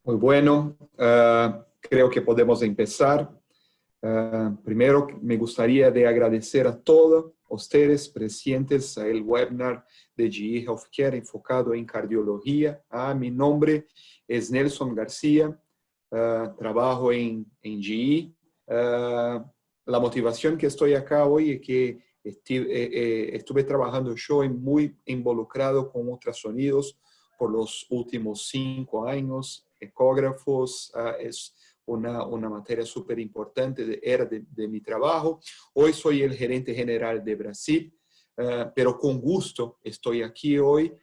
Muy bueno, creo que podemos empezar. Primero, me gustaría de agradecer a todos ustedes presentes a el webinar de GE Healthcare enfocado en cardiología. Mi nombre es Nelson García, trabajo en GE. La motivación que estoy acá hoy es que estuve trabajando yo muy involucrado con ultrasonidos por los últimos 5 años, ecógrafos, es una materia súper importante, era de mi trabajo. Hoy soy el gerente general de Brasil, pero con gusto estoy aquí hoy.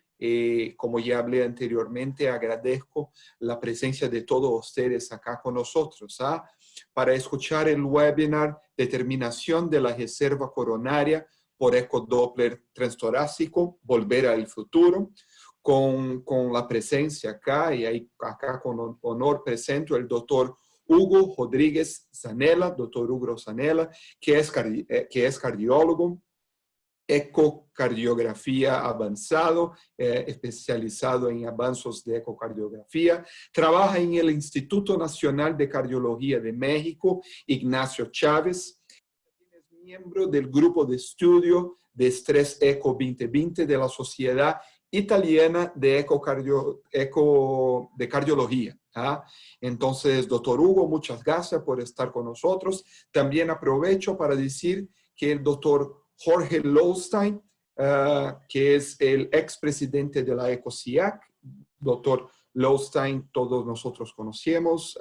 Como ya hablé anteriormente, agradezco la presencia de todos ustedes acá con nosotros, para escuchar el webinar Determinación de la reserva coronaria por ecodoppler transtorácico, Volver al futuro, con la presencia acá, y ahí, acá con honor presento el doctor Hugo Rodríguez Zanella, doctor Hugo Zanella, que es cardiólogo, ecocardiografía avanzado, especializado en avances de ecocardiografía. Trabaja en el Instituto Nacional de Cardiología de México, Ignacio Chávez. Es miembro del grupo de estudio de estrés ECO 2020 de la Sociedad Italiana de Cardiología. Entonces, doctor Hugo, muchas gracias por estar con nosotros. También aprovecho para decir que el doctor Jorge Lowenstein, que es el expresidente de la ECOSIAC, doctor Lowenstein, todos nosotros conocemos.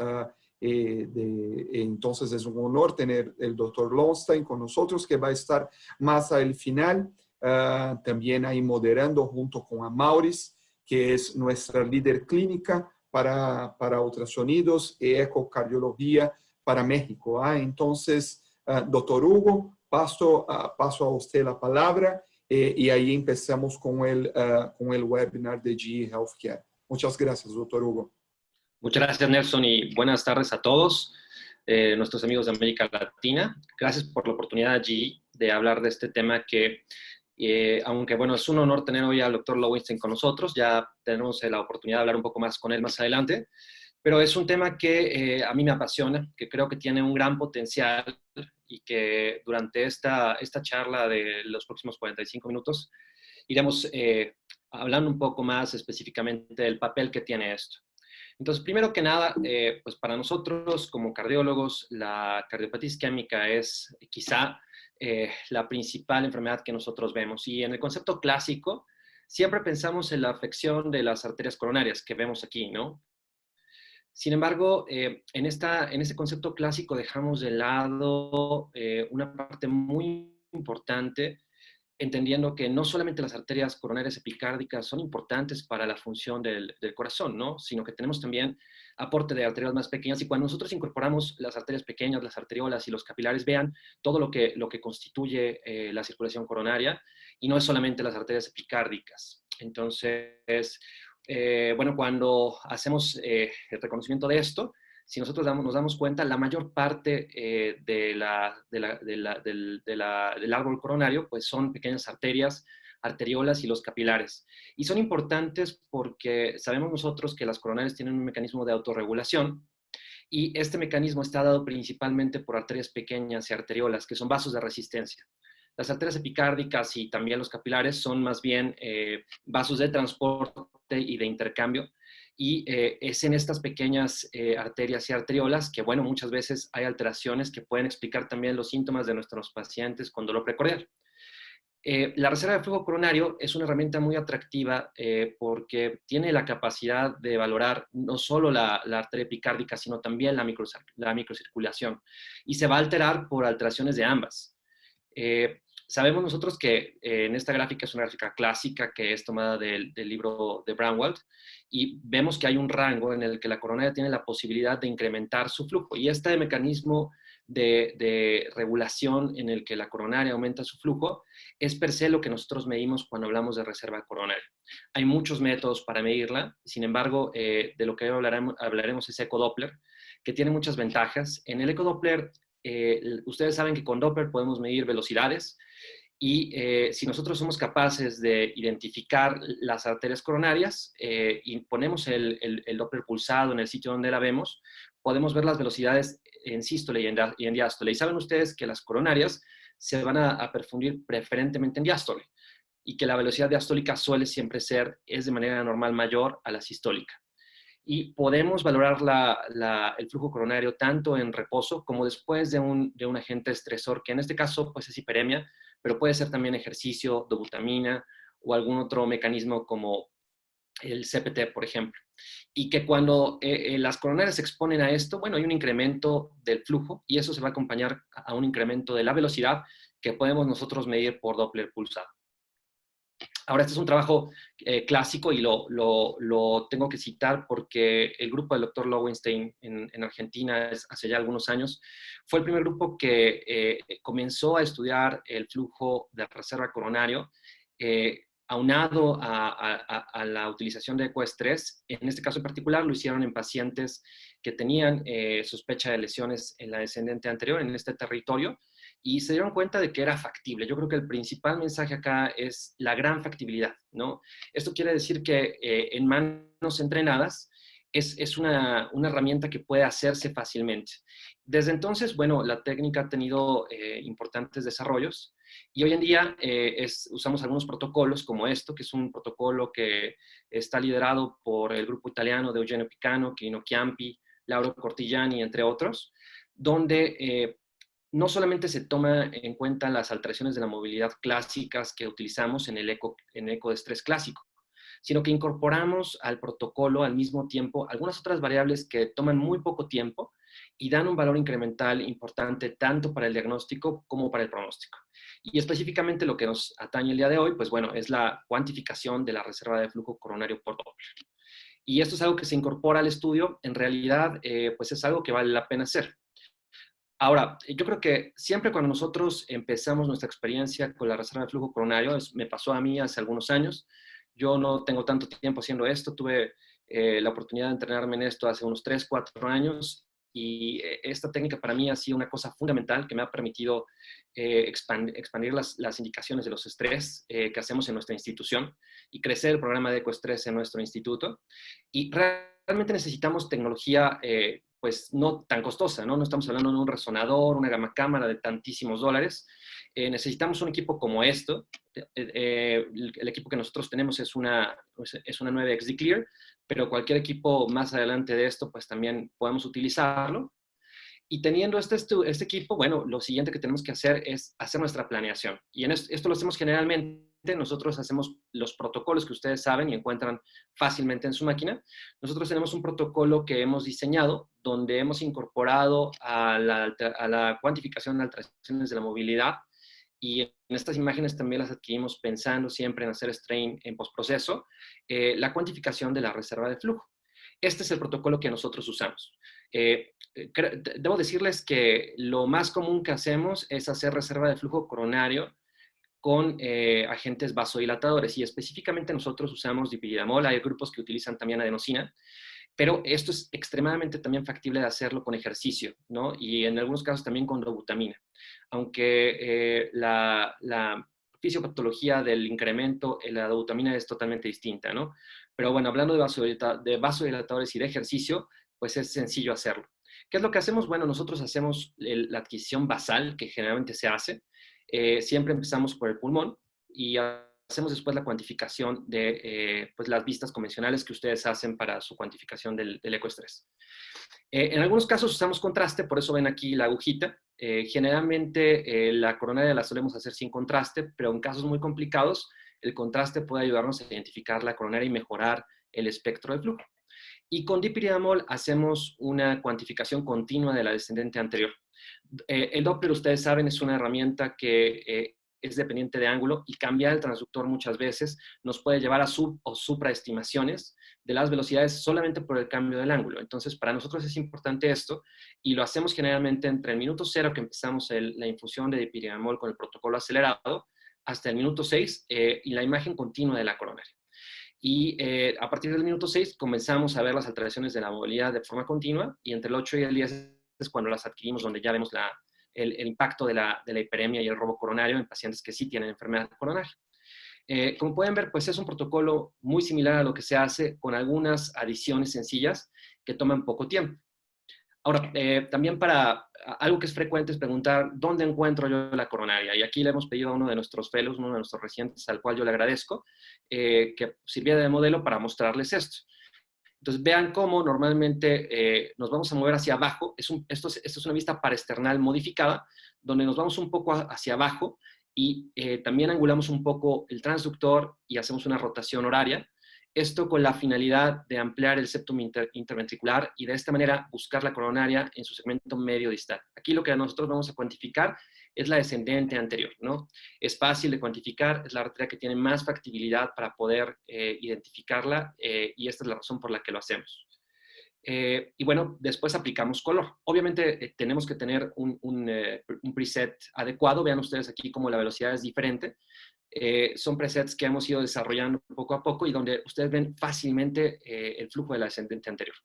Entonces es un honor tener el doctor Lowenstein con nosotros, que va a estar más al final. También ahí moderando junto con Amauris, que es nuestra líder clínica para ultrasonidos y ecocardiología para México. Entonces, doctor Hugo, paso a usted la palabra y ahí empezamos con el webinar de GE Healthcare. Muchas gracias, doctor Hugo. Muchas gracias, Nelson, y buenas tardes a todos, nuestros amigos de América Latina. Gracias por la oportunidad, GE, de hablar de este tema que, aunque bueno, es un honor tener hoy al doctor Lowenstein con nosotros. Ya tenemos la oportunidad de hablar un poco más con él más adelante, pero es un tema que a mí me apasiona, que creo que tiene un gran potencial y que durante esta charla de los próximos 45 minutos iremos hablando un poco más específicamente del papel que tiene esto. Entonces, primero que nada, pues para nosotros como cardiólogos, la cardiopatía isquémica es quizá la principal enfermedad que nosotros vemos. Y en el concepto clásico, siempre pensamos en la afección de las arterias coronarias que vemos aquí, ¿no? Sin embargo, en ese concepto clásico dejamos de lado una parte muy importante, entendiendo que no solamente las arterias coronarias epicárdicas son importantes para la función del corazón, ¿no? Sino que tenemos también aporte de arterias más pequeñas, y cuando nosotros incorporamos las arterias pequeñas, las arteriolas y los capilares, vean todo lo que constituye la circulación coronaria, y no es solamente las arterias epicárdicas. Entonces, bueno, cuando hacemos el reconocimiento de esto, si nosotros nos damos cuenta, la mayor parte del árbol coronario pues son pequeñas arterias, arteriolas y los capilares. Y son importantes porque sabemos nosotros que las coronarias tienen un mecanismo de autorregulación, y este mecanismo está dado principalmente por arterias pequeñas y arteriolas, que son vasos de resistencia. Las arterias epicárdicas y también los capilares son más bien vasos de transporte y de intercambio, y es en estas pequeñas arterias y arteriolas que, bueno, muchas veces hay alteraciones que pueden explicar también los síntomas de nuestros pacientes con dolor precordial. La reserva de flujo coronario es una herramienta muy atractiva porque tiene la capacidad de valorar no solo la arteria epicárdica, sino también la microcirculación, y se va a alterar por alteraciones de ambas. Sabemos nosotros que en esta gráfica es una gráfica clásica que es tomada del libro de Braunwald, y vemos que hay un rango en el que la coronaria tiene la posibilidad de incrementar su flujo, y este mecanismo de regulación en el que la coronaria aumenta su flujo es per se lo que nosotros medimos cuando hablamos de reserva coronaria. Hay muchos métodos para medirla, sin embargo, de lo que hablaremos es ecodoppler, que tiene muchas ventajas. En el ecodoppler, ustedes saben que con Doppler podemos medir velocidades, Y si nosotros somos capaces de identificar las arterias coronarias y ponemos el Doppler pulsado en el sitio donde la vemos, podemos ver las velocidades en sístole y en diástole. Y saben ustedes que las coronarias se van a perfundir preferentemente en diástole y que la velocidad diastólica suele siempre es de manera normal mayor a la sistólica. Y podemos valorar el flujo coronario tanto en reposo como después de un agente estresor, que en este caso pues, es hiperemia, pero puede ser también ejercicio, dobutamina o algún otro mecanismo como el CPT, por ejemplo. Y que cuando las coronarias se exponen a esto, bueno, hay un incremento del flujo y eso se va a acompañar a un incremento de la velocidad que podemos nosotros medir por Doppler pulsado. Ahora, este es un trabajo clásico y lo tengo que citar porque el grupo del doctor Lowenstein en Argentina, hace ya algunos años, fue el primer grupo que comenzó a estudiar el flujo de reserva coronario aunado a la utilización de ecoestrés. En este caso en particular lo hicieron en pacientes que tenían sospecha de lesiones en la descendente anterior, en este territorio, y se dieron cuenta de que era factible. Yo creo que el principal mensaje acá es la gran factibilidad, ¿no? Esto quiere decir que en manos entrenadas es una herramienta que puede hacerse fácilmente. Desde entonces, bueno, la técnica ha tenido importantes desarrollos y hoy en día usamos algunos protocolos como esto, que es un protocolo que está liderado por el grupo italiano de Eugenio Picano, Quirino Chiampi, Lauro Cortigiani, entre otros, donde no solamente se toma en cuenta las alteraciones de la movilidad clásicas que utilizamos en el eco de estrés clásico, sino que incorporamos al protocolo al mismo tiempo algunas otras variables que toman muy poco tiempo y dan un valor incremental importante tanto para el diagnóstico como para el pronóstico. Y específicamente lo que nos atañe el día de hoy, pues bueno, es la cuantificación de la reserva de flujo coronario por Doppler. Y esto es algo que se incorpora al estudio, en realidad, pues es algo que vale la pena hacer. Ahora, yo creo que siempre cuando nosotros empezamos nuestra experiencia con la reserva de flujo coronario, me pasó a mí hace algunos años, yo no tengo tanto tiempo haciendo esto, tuve la oportunidad de entrenarme en esto hace unos 3, 4 años y esta técnica para mí ha sido una cosa fundamental que me ha permitido expandir las indicaciones de los estrés que hacemos en nuestra institución y crecer el programa de ecoestrés en nuestro instituto. Y realmente necesitamos tecnología pues no tan costosa, ¿no? No estamos hablando de un resonador, una gamma cámara de tantísimos dólares. Necesitamos un equipo como esto. El equipo que nosotros tenemos es una 9XD Clear, pero cualquier equipo más adelante de esto, pues también podemos utilizarlo. Y teniendo este equipo, bueno, lo siguiente que tenemos que hacer es hacer nuestra planeación. Y esto lo hacemos generalmente, nosotros hacemos los protocolos que ustedes saben y encuentran fácilmente en su máquina. Nosotros tenemos un protocolo que hemos diseñado donde hemos incorporado a la cuantificación de alteraciones de la movilidad y en estas imágenes también las adquirimos pensando siempre en hacer strain en postproceso, la cuantificación de la reserva de flujo. Este es el protocolo que nosotros usamos. Debo decirles que lo más común que hacemos es hacer reserva de flujo coronario con agentes vasodilatadores y específicamente nosotros usamos dipyridamol, hay grupos que utilizan también adenosina, pero esto es extremadamente también factible de hacerlo con ejercicio, ¿no? Y en algunos casos también con dobutamina, aunque la fisiopatología del incremento en la dobutamina es totalmente distinta, ¿no? Pero bueno, hablando de vasodilatadores y de ejercicio, pues es sencillo hacerlo. ¿Qué es lo que hacemos? Bueno, nosotros hacemos la adquisición basal, que generalmente se hace. Siempre empezamos por el pulmón y hacemos después la cuantificación de pues las vistas convencionales que ustedes hacen para su cuantificación del ecoestrés. En algunos casos usamos contraste, por eso ven aquí la agujita. Generalmente la coronaria la solemos hacer sin contraste, pero en casos muy complicados el contraste puede ayudarnos a identificar la coronaria y mejorar el espectro de flujo. Y con dipyridamol hacemos una cuantificación continua de la descendente anterior. El Doppler, ustedes saben, es una herramienta que es dependiente de ángulo y cambiar el transductor muchas veces nos puede llevar a sub o supraestimaciones de las velocidades solamente por el cambio del ángulo. Entonces, para nosotros es importante esto y lo hacemos generalmente entre el minuto 0 que empezamos la infusión de dipyridamol con el protocolo acelerado hasta el minuto 6 y la imagen continua de la coronaria. Y a partir del minuto 6 comenzamos a ver las alteraciones de la movilidad de forma continua y entre el 8 y el 10 es cuando las adquirimos, donde ya vemos el impacto de la hiperemia y el robo coronario en pacientes que sí tienen enfermedad coronaria. Como pueden ver, pues es un protocolo muy similar a lo que se hace con algunas adiciones sencillas que toman poco tiempo. Ahora, también algo que es frecuente es preguntar, ¿dónde encuentro yo la coronaria? Y aquí le hemos pedido a uno de nuestros fellows, uno de nuestros residentes, al cual yo le agradezco, que sirviera de modelo para mostrarles esto. Entonces, vean cómo normalmente nos vamos a mover hacia abajo. Esto es una vista parasternal modificada, donde nos vamos un poco hacia abajo y también angulamos un poco el transductor y hacemos una rotación horaria. Esto con la finalidad de ampliar el septum interventricular y de esta manera buscar la coronaria en su segmento medio distal. Aquí lo que nosotros vamos a cuantificar es la descendente anterior, ¿no? Es fácil de cuantificar, es la arteria que tiene más factibilidad para poder identificarla y esta es la razón por la que lo hacemos. Y bueno, después aplicamos color. Obviamente tenemos que tener un preset adecuado. Vean ustedes aquí cómo la velocidad es diferente. Son presets que hemos ido desarrollando poco a poco y donde ustedes ven fácilmente el flujo de la descendente anterior.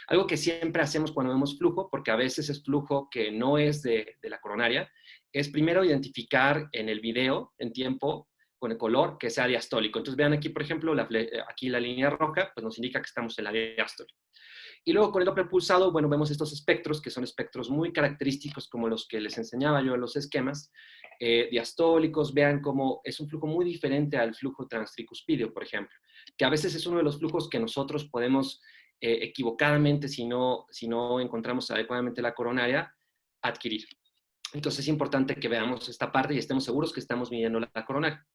Algo que siempre hacemos cuando vemos flujo, porque a veces es flujo que no es de la coronaria, es primero identificar en el video, en tiempo, con el color, que sea diastólico. Entonces vean aquí, por ejemplo, aquí la línea roja, pues nos indica que estamos en la diástole. Y luego con el Doppler pulsado, bueno, vemos estos espectros, que son espectros muy característicos como los que les enseñaba yo en los esquemas, diastólicos. Vean cómo es un flujo muy diferente al flujo transtricuspidio, por ejemplo, que a veces es uno de los flujos que nosotros podemos equivocadamente, si no encontramos adecuadamente la coronaria, adquirir. Entonces es importante que veamos esta parte y estemos seguros que estamos midiendo la coronaria.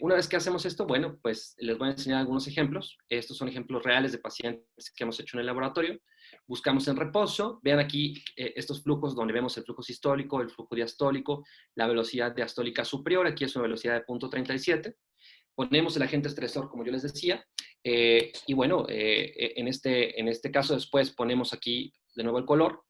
Una vez que hacemos esto, bueno, pues les voy a enseñar algunos ejemplos. Estos son ejemplos reales de pacientes que hemos hecho en el laboratorio. Buscamos en reposo. Vean aquí estos flujos donde vemos el flujo sistólico, el flujo diastólico, la velocidad diastólica superior. Aquí es una velocidad de 0.37. Ponemos el agente estresor, como yo les decía. Y bueno, en este caso después ponemos aquí de nuevo el color.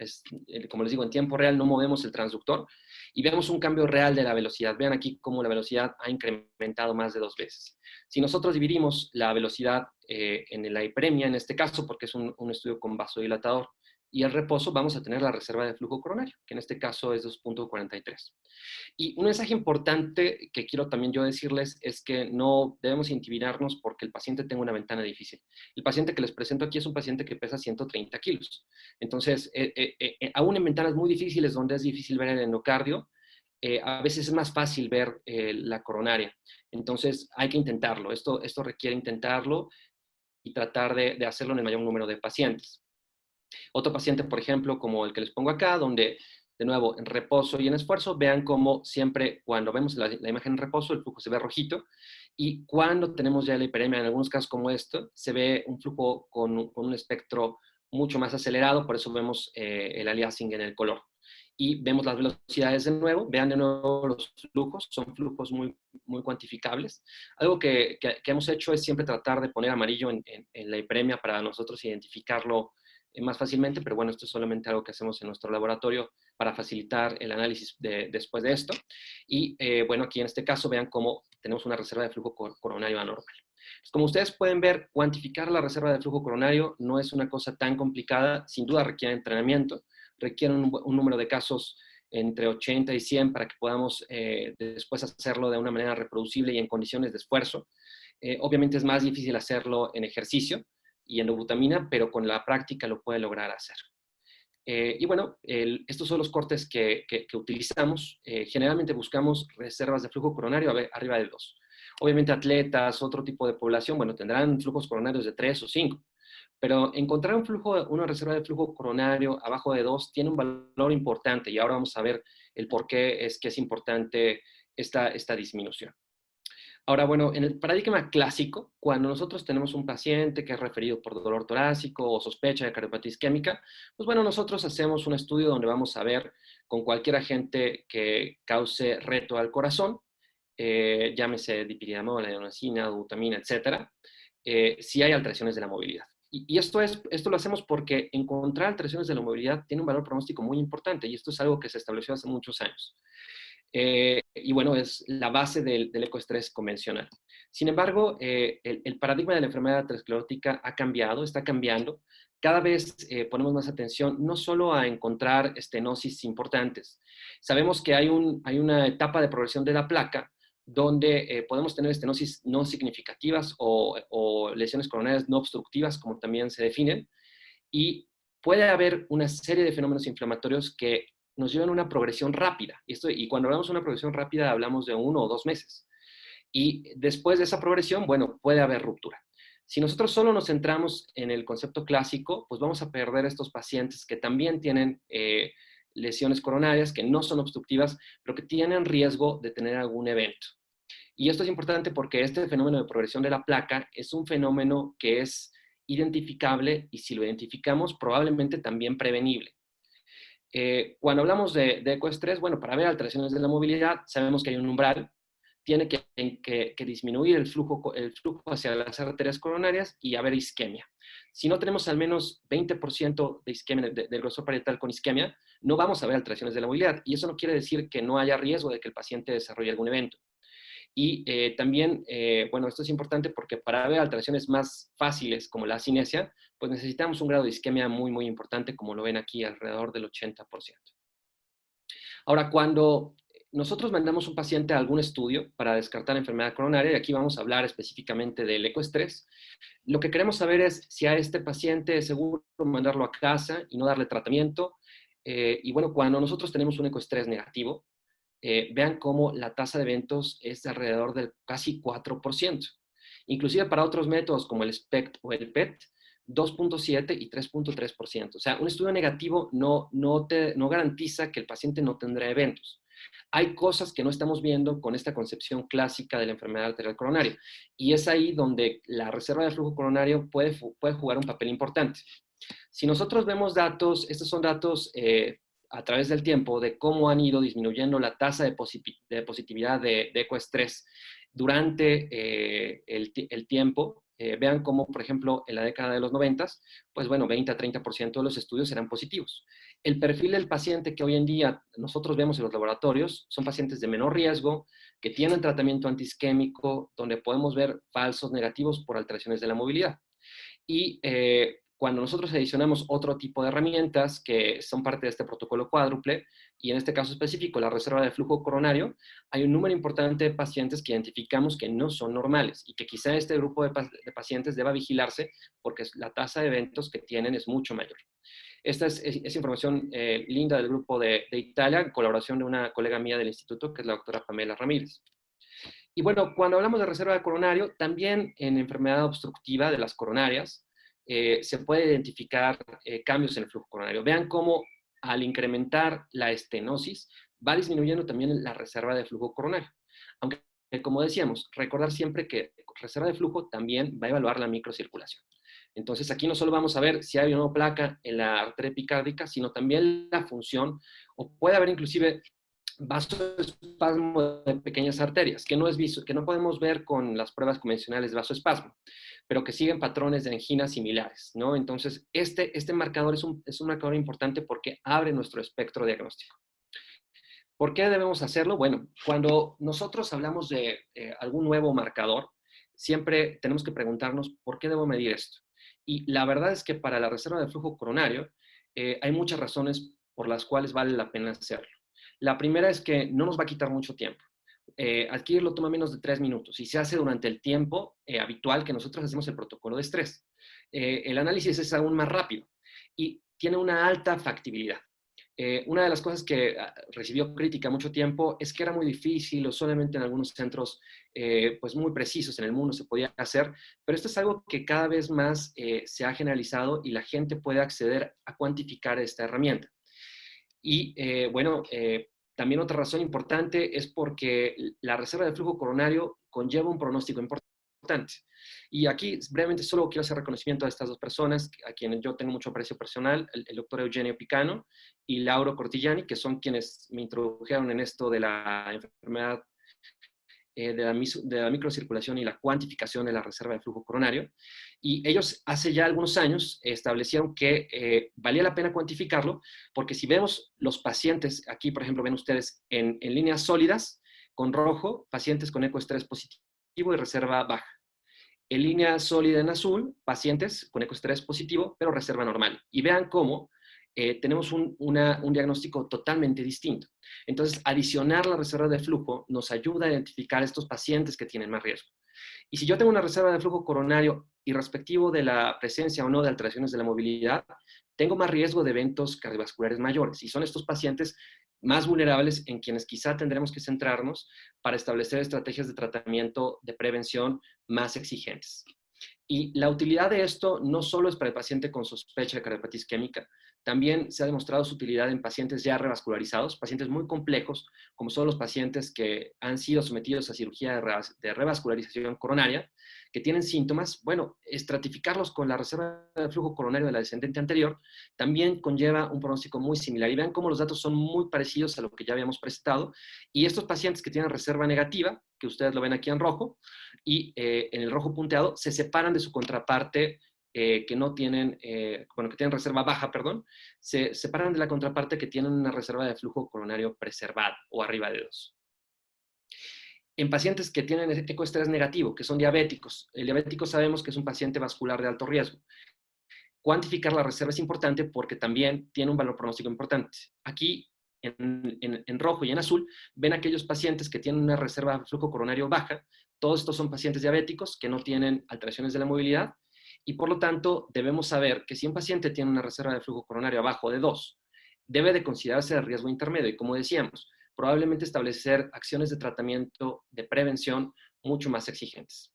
Como les digo, en tiempo real no movemos el transductor y vemos un cambio real de la velocidad. Vean aquí cómo la velocidad ha incrementado más de 2 veces. Si nosotros dividimos la velocidad en la hiperemia, en este caso, porque es un estudio con vasodilatador, y el reposo, vamos a tener la reserva de flujo coronario, que en este caso es 2.43. Y un mensaje importante que quiero también yo decirles es que no debemos intimidarnos porque el paciente tenga una ventana difícil. El paciente que les presento aquí es un paciente que pesa 130 kilos. Entonces, aún en ventanas muy difíciles donde es difícil ver el endocardio, a veces es más fácil ver la coronaria. Entonces, hay que intentarlo. Esto requiere intentarlo y tratar de hacerlo en el mayor número de pacientes. Otro paciente, por ejemplo, como el que les pongo acá, donde, de nuevo, en reposo y en esfuerzo, vean cómo siempre cuando vemos la imagen en reposo, el flujo se ve rojito, y cuando tenemos ya la hiperemia, en algunos casos como esto, se ve un flujo con un espectro mucho más acelerado, por eso vemos el aliasing en el color. Y vemos las velocidades de nuevo, vean de nuevo los flujos, son flujos muy, muy cuantificables. Algo que hemos hecho es siempre tratar de poner amarillo en la hiperemia para nosotros identificarlo más fácilmente, pero bueno, esto es solamente algo que hacemos en nuestro laboratorio para facilitar el análisis después de esto. Y bueno, aquí en este caso vean cómo tenemos una reserva de flujo coronario anormal. Pues como ustedes pueden ver, cuantificar la reserva de flujo coronario no es una cosa tan complicada, sin duda requiere entrenamiento, requiere un número de casos entre 80 y 100 para que podamos después hacerlo de una manera reproducible y en condiciones de esfuerzo. Obviamente es más difícil hacerlo en ejercicio y en butamina, pero con la práctica lo puede lograr hacer. Y bueno, estos son los cortes que utilizamos. Generalmente buscamos reservas de flujo coronario arriba de 2. Obviamente atletas, otro tipo de población, bueno, tendrán flujos coronarios de 3 o 5. Pero encontrar una reserva de flujo coronario abajo de 2 tiene un valor importante y ahora vamos a ver el por qué es que es importante esta disminución. Ahora, bueno, en el paradigma clásico, cuando nosotros tenemos un paciente que es referido por dolor torácico o sospecha de cardiopatía isquémica, pues bueno, nosotros hacemos un estudio donde vamos a ver con cualquier agente que cause reto al corazón, llámese dipiriamol, adenosina, butamina, etcétera, si hay alteraciones de la movilidad. Y esto lo hacemos porque encontrar alteraciones de la movilidad tiene un valor pronóstico muy importante y esto es algo que se estableció hace muchos años. Y bueno, es la base del ecoestrés convencional. Sin embargo, el paradigma de la enfermedad aterosclerótica ha cambiado, está cambiando. Cada vez ponemos más atención no solo a encontrar estenosis importantes. Sabemos que hay una etapa de progresión de la placa donde podemos tener estenosis no significativas o lesiones coronarias no obstructivas, como también se definen, y puede haber una serie de fenómenos inflamatorios que nos llevan a una progresión rápida. Y cuando hablamos de una progresión rápida, hablamos de 1 o 2 meses. Y después de esa progresión, bueno, puede haber ruptura. Si nosotros solo nos centramos en el concepto clásico, pues vamos a perder a estos pacientes que también tienen lesiones coronarias, que no son obstructivas, pero que tienen riesgo de tener algún evento. Y esto es importante porque este fenómeno de progresión de la placa es un fenómeno que es identificable y si lo identificamos, probablemente también prevenible. Cuando hablamos de ecoestrés, bueno, para ver alteraciones de la movilidad, sabemos que hay un umbral, tiene que disminuir el flujo hacia las arterias coronarias y haber isquemia. Si no tenemos al menos 20% de isquemia, del grosor parietal con isquemia, no vamos a ver alteraciones de la movilidad. Y eso no quiere decir que no haya riesgo de que el paciente desarrolle algún evento. Y también, bueno, esto es importante porque para ver alteraciones más fáciles como la asinesia, pues necesitamos un grado de isquemia muy, muy importante, como lo ven aquí, alrededor del 80%. Ahora, cuando nosotros mandamos un paciente a algún estudio para descartar enfermedad coronaria, y aquí vamos a hablar específicamente del ecoestrés, lo que queremos saber es si a este paciente es seguro mandarlo a casa y no darle tratamiento. Y bueno, cuando nosotros tenemos un ecoestrés negativo, vean cómo la tasa de eventos es de alrededor del casi 4%. Inclusive para otros métodos como el SPECT o el PET, 2.7 y 3.3%. O sea, un estudio negativo no garantiza que el paciente no tendrá eventos. Hay cosas que no estamos viendo con esta concepción clásica de la enfermedad arterial coronaria. Y es ahí donde la reserva de flujo coronario puede jugar un papel importante. Si nosotros vemos datos, estos son datos a través del tiempo de cómo han ido disminuyendo la tasa de positividad de ecoestrés durante el tiempo. Vean cómo, por ejemplo, en la década de los 90, pues bueno, 20 a 30% de los estudios eran positivos. El perfil del paciente que hoy en día nosotros vemos en los laboratorios son pacientes de menor riesgo, que tienen tratamiento antiisquémico, donde podemos ver falsos negativos por alteraciones de la movilidad. Y cuando nosotros adicionamos otro tipo de herramientas que son parte de este protocolo cuádruple, y en este caso específico la reserva de flujo coronario, hay un número importante de pacientes que identificamos que no son normales y que quizá este grupo de pacientes deba vigilarse porque la tasa de eventos que tienen es mucho mayor. Esta es información linda del grupo de Italia, en colaboración de una colega mía del instituto, que es la doctora Pamela Ramírez. Y bueno, cuando hablamos de reserva de coronario, también en enfermedad obstructiva de las coronarias, se puede identificar cambios en el flujo coronario. Vean cómo al incrementar la estenosis va disminuyendo también la reserva de flujo coronario. Aunque, como decíamos, recordar siempre que reserva de flujo también va a evaluar la microcirculación. Entonces, aquí no solo vamos a ver si hay o no placa en la arteria epicárdica, sino también la función, o puede haber inclusive vasoespasmo de pequeñas arterias, que no podemos ver con las pruebas convencionales de vasoespasmo, pero que siguen patrones de angina similares, ¿no? Entonces, este marcador es un marcador importante porque abre nuestro espectro diagnóstico. ¿Por qué debemos hacerlo? Bueno, cuando nosotros hablamos de algún nuevo marcador, siempre tenemos que preguntarnos, ¿por qué debo medir esto? Y la verdad es que para la reserva de flujo coronario hay muchas razones por las cuales vale la pena hacerlo. La primera es que no nos va a quitar mucho tiempo. Adquirirlo toma menos de 3 minutos y se hace durante el tiempo habitual que nosotros hacemos el protocolo de estrés. El análisis es aún más rápido y tiene una alta factibilidad. Una de las cosas que recibió crítica mucho tiempo es que era muy difícil o solamente en algunos centros pues muy precisos en el mundo se podía hacer, pero esto es algo que cada vez más se ha generalizado y la gente puede acceder a cuantificar esta herramienta. Y bueno, también otra razón importante es porque la reserva de flujo coronario conlleva un pronóstico importante. Y aquí brevemente solo quiero hacer reconocimiento a estas dos personas, a quienes yo tengo mucho aprecio personal, el doctor Eugenio Picano y Lauro Cortillani, que son quienes me introdujeron en esto de la enfermedad de la microcirculación y la cuantificación de la reserva de flujo coronario. Y ellos hace ya algunos años establecieron que valía la pena cuantificarlo, porque si vemos los pacientes, aquí por ejemplo ven ustedes en líneas sólidas, con rojo, pacientes con ecoestrés positivo, positivo y reserva baja. En línea sólida en azul, pacientes con ecoestrés positivo, pero reserva normal. Y vean cómo tenemos un diagnóstico totalmente distinto. Entonces, adicionar la reserva de flujo nos ayuda a identificar estos pacientes que tienen más riesgo. Y si yo tengo una reserva de flujo coronario y respectivo de la presencia o no de alteraciones de la movilidad, tengo más riesgo de eventos cardiovasculares mayores. Y son estos pacientes más vulnerables en quienes quizá tendremos que centrarnos para establecer estrategias de tratamiento de prevención más exigentes. Y la utilidad de esto no solo es para el paciente con sospecha de cardiopatía isquémica, también se ha demostrado su utilidad en pacientes ya revascularizados, pacientes muy complejos, como son los pacientes que han sido sometidos a cirugía de revascularización coronaria, que tienen síntomas. Bueno, estratificarlos con la reserva de flujo coronario de la descendente anterior también conlleva un pronóstico muy similar. Y vean cómo los datos son muy parecidos a lo que ya habíamos presentado. Y estos pacientes que tienen reserva negativa, que ustedes lo ven aquí en rojo, y en el rojo punteado, se separan de su contraparte que no tienen, que tienen reserva baja, perdón, se separan de la contraparte que tienen una reserva de flujo coronario preservada o arriba de 2. En pacientes que tienen ecoestrés negativo, que son diabéticos, el diabético sabemos que es un paciente vascular de alto riesgo. Cuantificar la reserva es importante porque también tiene un valor pronóstico importante. Aquí, en rojo y en azul, ven aquellos pacientes que tienen una reserva de flujo coronario baja. Todos estos son pacientes diabéticos que no tienen alteraciones de la movilidad y por lo tanto debemos saber que si un paciente tiene una reserva de flujo coronario abajo de 2, debe de considerarse de riesgo intermedio y como decíamos, probablemente establecer acciones de tratamiento de prevención mucho más exigentes.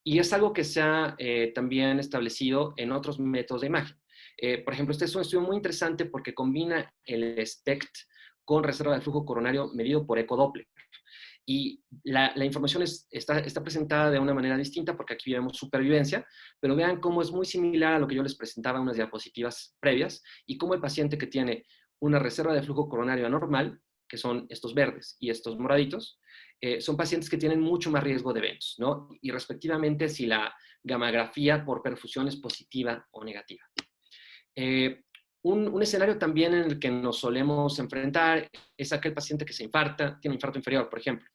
Y es algo que se ha también establecido en otros métodos de imagen. Por ejemplo, este es un estudio muy interesante porque combina el SPECT con reserva de flujo coronario medido por ecodoppler. Y la información está presentada de una manera distinta porque aquí vemos supervivencia, pero vean cómo es muy similar a lo que yo les presentaba en unas diapositivas previas y cómo el paciente que tiene una reserva de flujo coronario anormal, que son estos verdes y estos moraditos, son pacientes que tienen mucho más riesgo de eventos, ¿no? Y respectivamente si la gamografía por perfusión es positiva o negativa. Un escenario también en el que nos solemos enfrentar es aquel paciente que se infarta, tiene un infarto inferior, por ejemplo,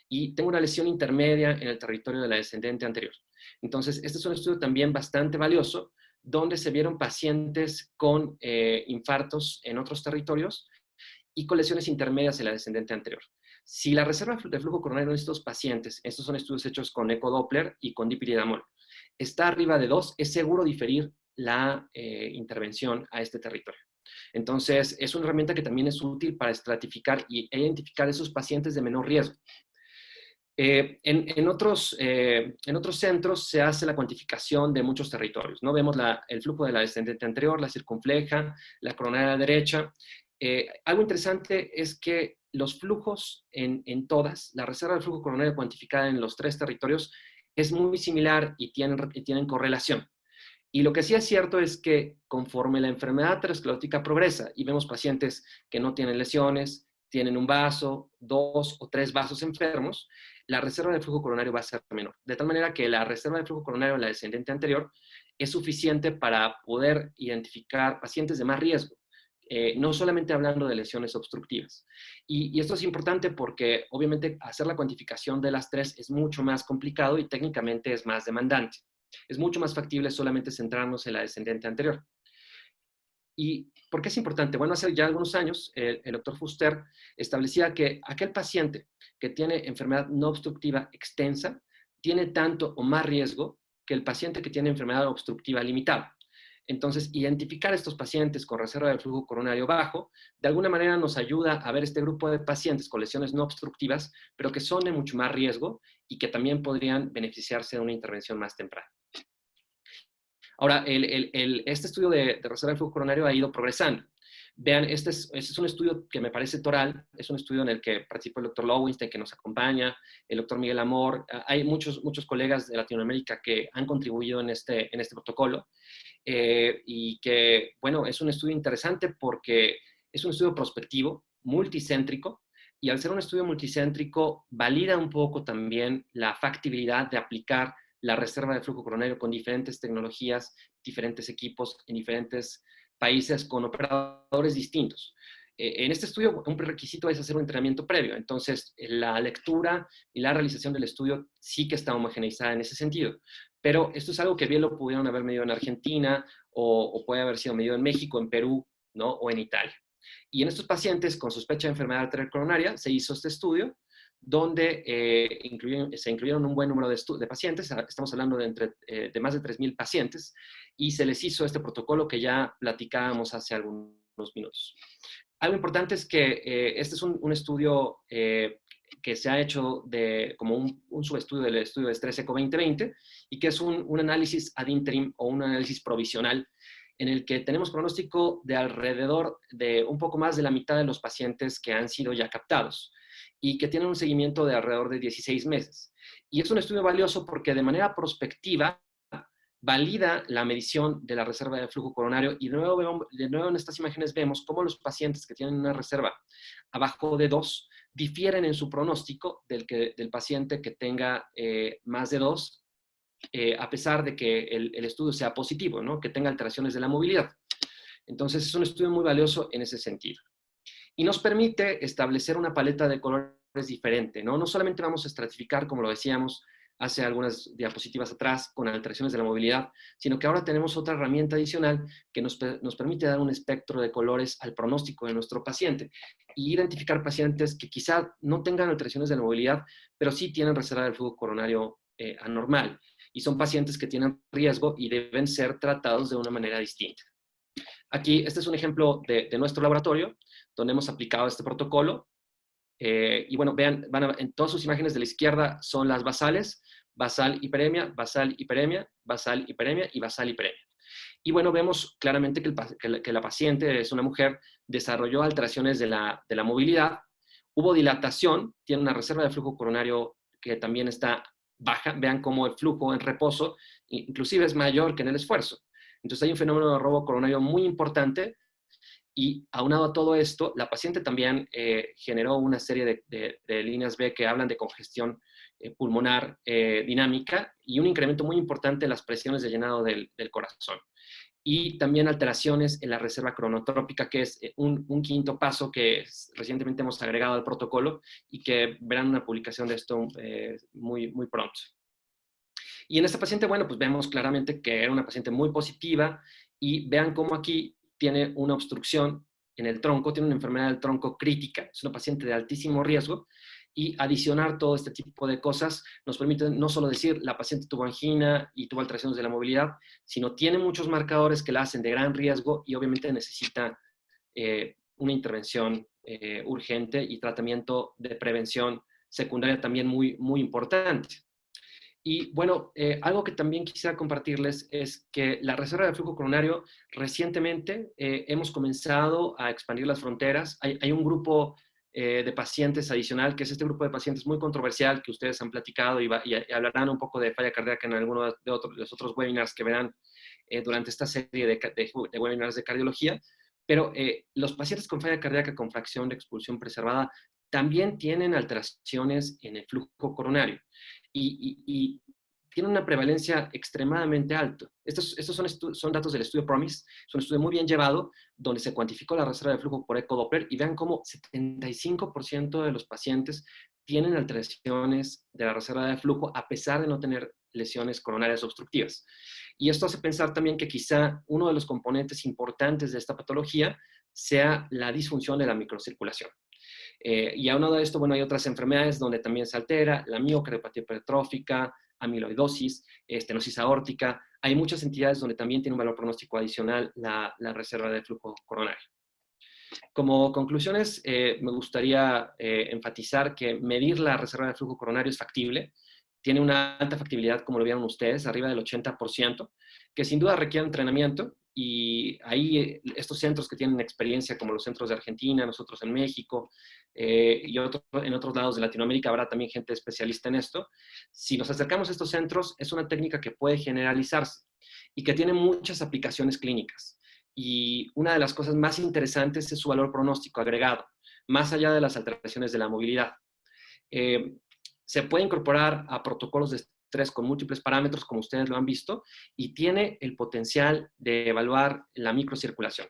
y tengo una lesión intermedia en el territorio de la descendente anterior. Entonces, este es un estudio también bastante valioso, donde se vieron pacientes con infartos en otros territorios y con lesiones intermedias en la descendente anterior. Si la reserva de flujo coronario en estos pacientes, estos son estudios hechos con ecodoppler y con dipiridamol, está arriba de 2, es seguro diferir la intervención a este territorio. Entonces, es una herramienta que también es útil para estratificar e identificar esos pacientes de menor riesgo. En otros centros se hace la cuantificación de muchos territorios, ¿no? Vemos el flujo de la descendente anterior, la circunfleja, la coronaria derecha. Algo interesante es que los flujos en todas, la reserva de flujo coronario cuantificada en los 3 territorios es muy similar y tienen correlación. Y lo que sí es cierto es que conforme la enfermedad aterosclerótica progresa y vemos pacientes que no tienen lesiones, tienen un vaso, 2 o 3 vasos enfermos, la reserva de flujo coronario va a ser menor. De tal manera que la reserva de flujo coronario en la descendente anterior es suficiente para poder identificar pacientes de más riesgo, no solamente hablando de lesiones obstructivas. Y esto es importante porque obviamente hacer la cuantificación de las 3 es mucho más complicado y técnicamente es más demandante. Es mucho más factible solamente centrarnos en la descendente anterior. ¿Y por qué es importante? Bueno, hace ya algunos años el doctor Fuster establecía que aquel paciente que tiene enfermedad no obstructiva extensa tiene tanto o más riesgo que el paciente que tiene enfermedad obstructiva limitada. Entonces, identificar estos pacientes con reserva de flujo coronario bajo, de alguna manera nos ayuda a ver este grupo de pacientes con lesiones no obstructivas, pero que son de mucho más riesgo y que también podrían beneficiarse de una intervención más temprana. Ahora, este estudio de reserva de flujo coronario ha ido progresando. Vean, este es un estudio que me parece toral, es un estudio en el que participó el doctor Lowenstein, que nos acompaña, el doctor Miguel Amor, hay muchos colegas de Latinoamérica que han contribuido en este protocolo, y que, bueno, es un estudio interesante porque es un estudio prospectivo, multicéntrico, y al ser un estudio multicéntrico, valida un poco también la factibilidad de aplicar la reserva de flujo coronario con diferentes tecnologías, diferentes equipos en diferentes países con operadores distintos. En este estudio, un prerequisito es hacer un entrenamiento previo. Entonces, la lectura y la realización del estudio sí que está homogeneizada en ese sentido. Pero esto es algo que bien lo pudieron haber medido en Argentina o puede haber sido medido en México, en Perú, ¿no? O en Italia. Y en estos pacientes con sospecha de enfermedad arterial coronaria se hizo este estudio donde se incluyeron un buen número de pacientes, estamos hablando de más de 3.000 pacientes, y se les hizo este protocolo que ya platicábamos hace algunos minutos. Algo importante es que este es un estudio que se ha hecho como un subestudio del estudio de estrés ECO 2020 y que es un análisis ad interim o un análisis provisional en el que tenemos pronóstico de alrededor de un poco más de la mitad de los pacientes que han sido ya captados y que tienen un seguimiento de alrededor de 16 meses. Y es un estudio valioso porque de manera prospectiva valida la medición de la reserva de flujo coronario y de nuevo en estas imágenes vemos cómo los pacientes que tienen una reserva abajo de 2 difieren en su pronóstico del paciente que tenga más de 2, a pesar de que el estudio sea positivo, ¿no? Que tenga alteraciones de la movilidad. Entonces es un estudio muy valioso en ese sentido. Y nos permite establecer una paleta de colores diferente, ¿no? No solamente vamos a estratificar, como lo decíamos hace algunas diapositivas atrás, con alteraciones de la movilidad, sino que ahora tenemos otra herramienta adicional que nos permite dar un espectro de colores al pronóstico de nuestro paciente y identificar pacientes que quizá no tengan alteraciones de la movilidad, pero sí tienen reserva del flujo coronario anormal. Y son pacientes que tienen riesgo y deben ser tratados de una manera distinta. Aquí, este es un ejemplo de nuestro laboratorio, donde hemos aplicado este protocolo. Y bueno, vean, en todas sus imágenes de la izquierda son las basales, basal hiperemia, basal hiperemia, basal hiperemia y basal hiperemia. Y bueno, vemos claramente que la paciente es una mujer, desarrolló alteraciones de la movilidad, hubo dilatación, tiene una reserva de flujo coronario que también está baja. Vean cómo el flujo en reposo inclusive es mayor que en el esfuerzo. Entonces hay un fenómeno de robo coronario muy importante. Y aunado a todo esto, la paciente también generó una serie de líneas B que hablan de congestión pulmonar dinámica y un incremento muy importante en las presiones de llenado del corazón. Y también alteraciones en la reserva cronotrópica, que es un quinto paso que recientemente hemos agregado al protocolo y que verán una publicación de esto muy, muy pronto. Y en esta paciente, bueno, pues vemos claramente que era una paciente muy positiva y vean cómo aquí tiene una obstrucción en el tronco, tiene una enfermedad del tronco crítica, es una paciente de altísimo riesgo, y adicionar todo este tipo de cosas nos permite no solo decir la paciente tuvo angina y tuvo alteraciones de la movilidad, sino tiene muchos marcadores que la hacen de gran riesgo y obviamente necesita una intervención urgente y tratamiento de prevención secundaria también muy, muy importante. Y bueno, algo que también quisiera compartirles es que la reserva de flujo coronario recientemente hemos comenzado a expandir las fronteras. Hay un grupo de pacientes adicional, que es este grupo de pacientes muy controversial que ustedes han platicado y hablarán un poco de falla cardíaca en alguno de los otros webinars que verán durante esta serie de webinars de cardiología. Pero los pacientes con falla cardíaca con fracción de expulsión preservada también tienen alteraciones en el flujo coronario. Y tiene una prevalencia extremadamente alta. Estos son datos del estudio PROMISE, es un estudio muy bien llevado, donde se cuantificó la reserva de flujo por ecodoppler y vean cómo 75% de los pacientes tienen alteraciones de la reserva de flujo a pesar de no tener lesiones coronarias obstructivas. Y esto hace pensar también que quizá uno de los componentes importantes de esta patología sea la disfunción de la microcirculación. Y aunado a esto, bueno, hay otras enfermedades donde también se altera, la miocardiopatía hipertrófica, amiloidosis, estenosis aórtica. Hay muchas entidades donde también tiene un valor pronóstico adicional la reserva de flujo coronario. Como conclusiones, me gustaría enfatizar que medir la reserva de flujo coronario es factible. Tiene una alta factibilidad, como lo vieron ustedes, arriba del 80%, que sin duda requiere entrenamiento. Y ahí estos centros que tienen experiencia, como los centros de Argentina, nosotros en México, y en otros lados de Latinoamérica habrá también gente especialista en esto. Si nos acercamos a estos centros, es una técnica que puede generalizarse y que tiene muchas aplicaciones clínicas. Y una de las cosas más interesantes es su valor pronóstico agregado, más allá de las alteraciones de la movilidad. Se puede incorporar a protocolos de estrés con múltiples parámetros, como ustedes lo han visto, y tiene el potencial de evaluar la microcirculación.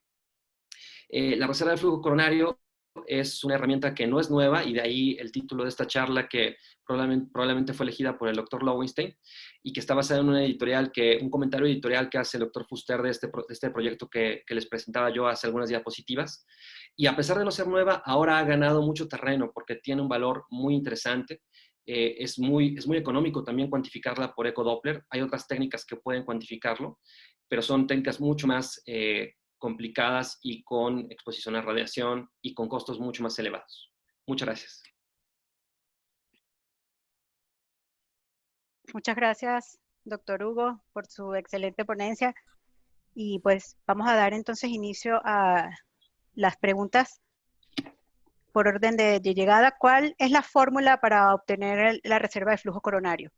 La reserva de flujo coronario es una herramienta que no es nueva y de ahí el título de esta charla que probablemente fue elegida por el doctor Lowenstein y que está basada en un comentario editorial que hace el doctor Fuster de este proyecto que les presentaba yo hace algunas diapositivas. Y a pesar de no ser nueva, ahora ha ganado mucho terreno porque tiene un valor muy interesante. Es muy económico también cuantificarla por ecodoppler. Hay otras técnicas que pueden cuantificarlo, pero son técnicas mucho más complicadas y con exposición a radiación y con costos mucho más elevados. Muchas gracias. Muchas gracias, doctor Hugo, por su excelente ponencia. Y pues vamos a dar entonces inicio a las preguntas por orden de llegada. ¿Cuál es la fórmula para obtener la reserva de flujo coronario?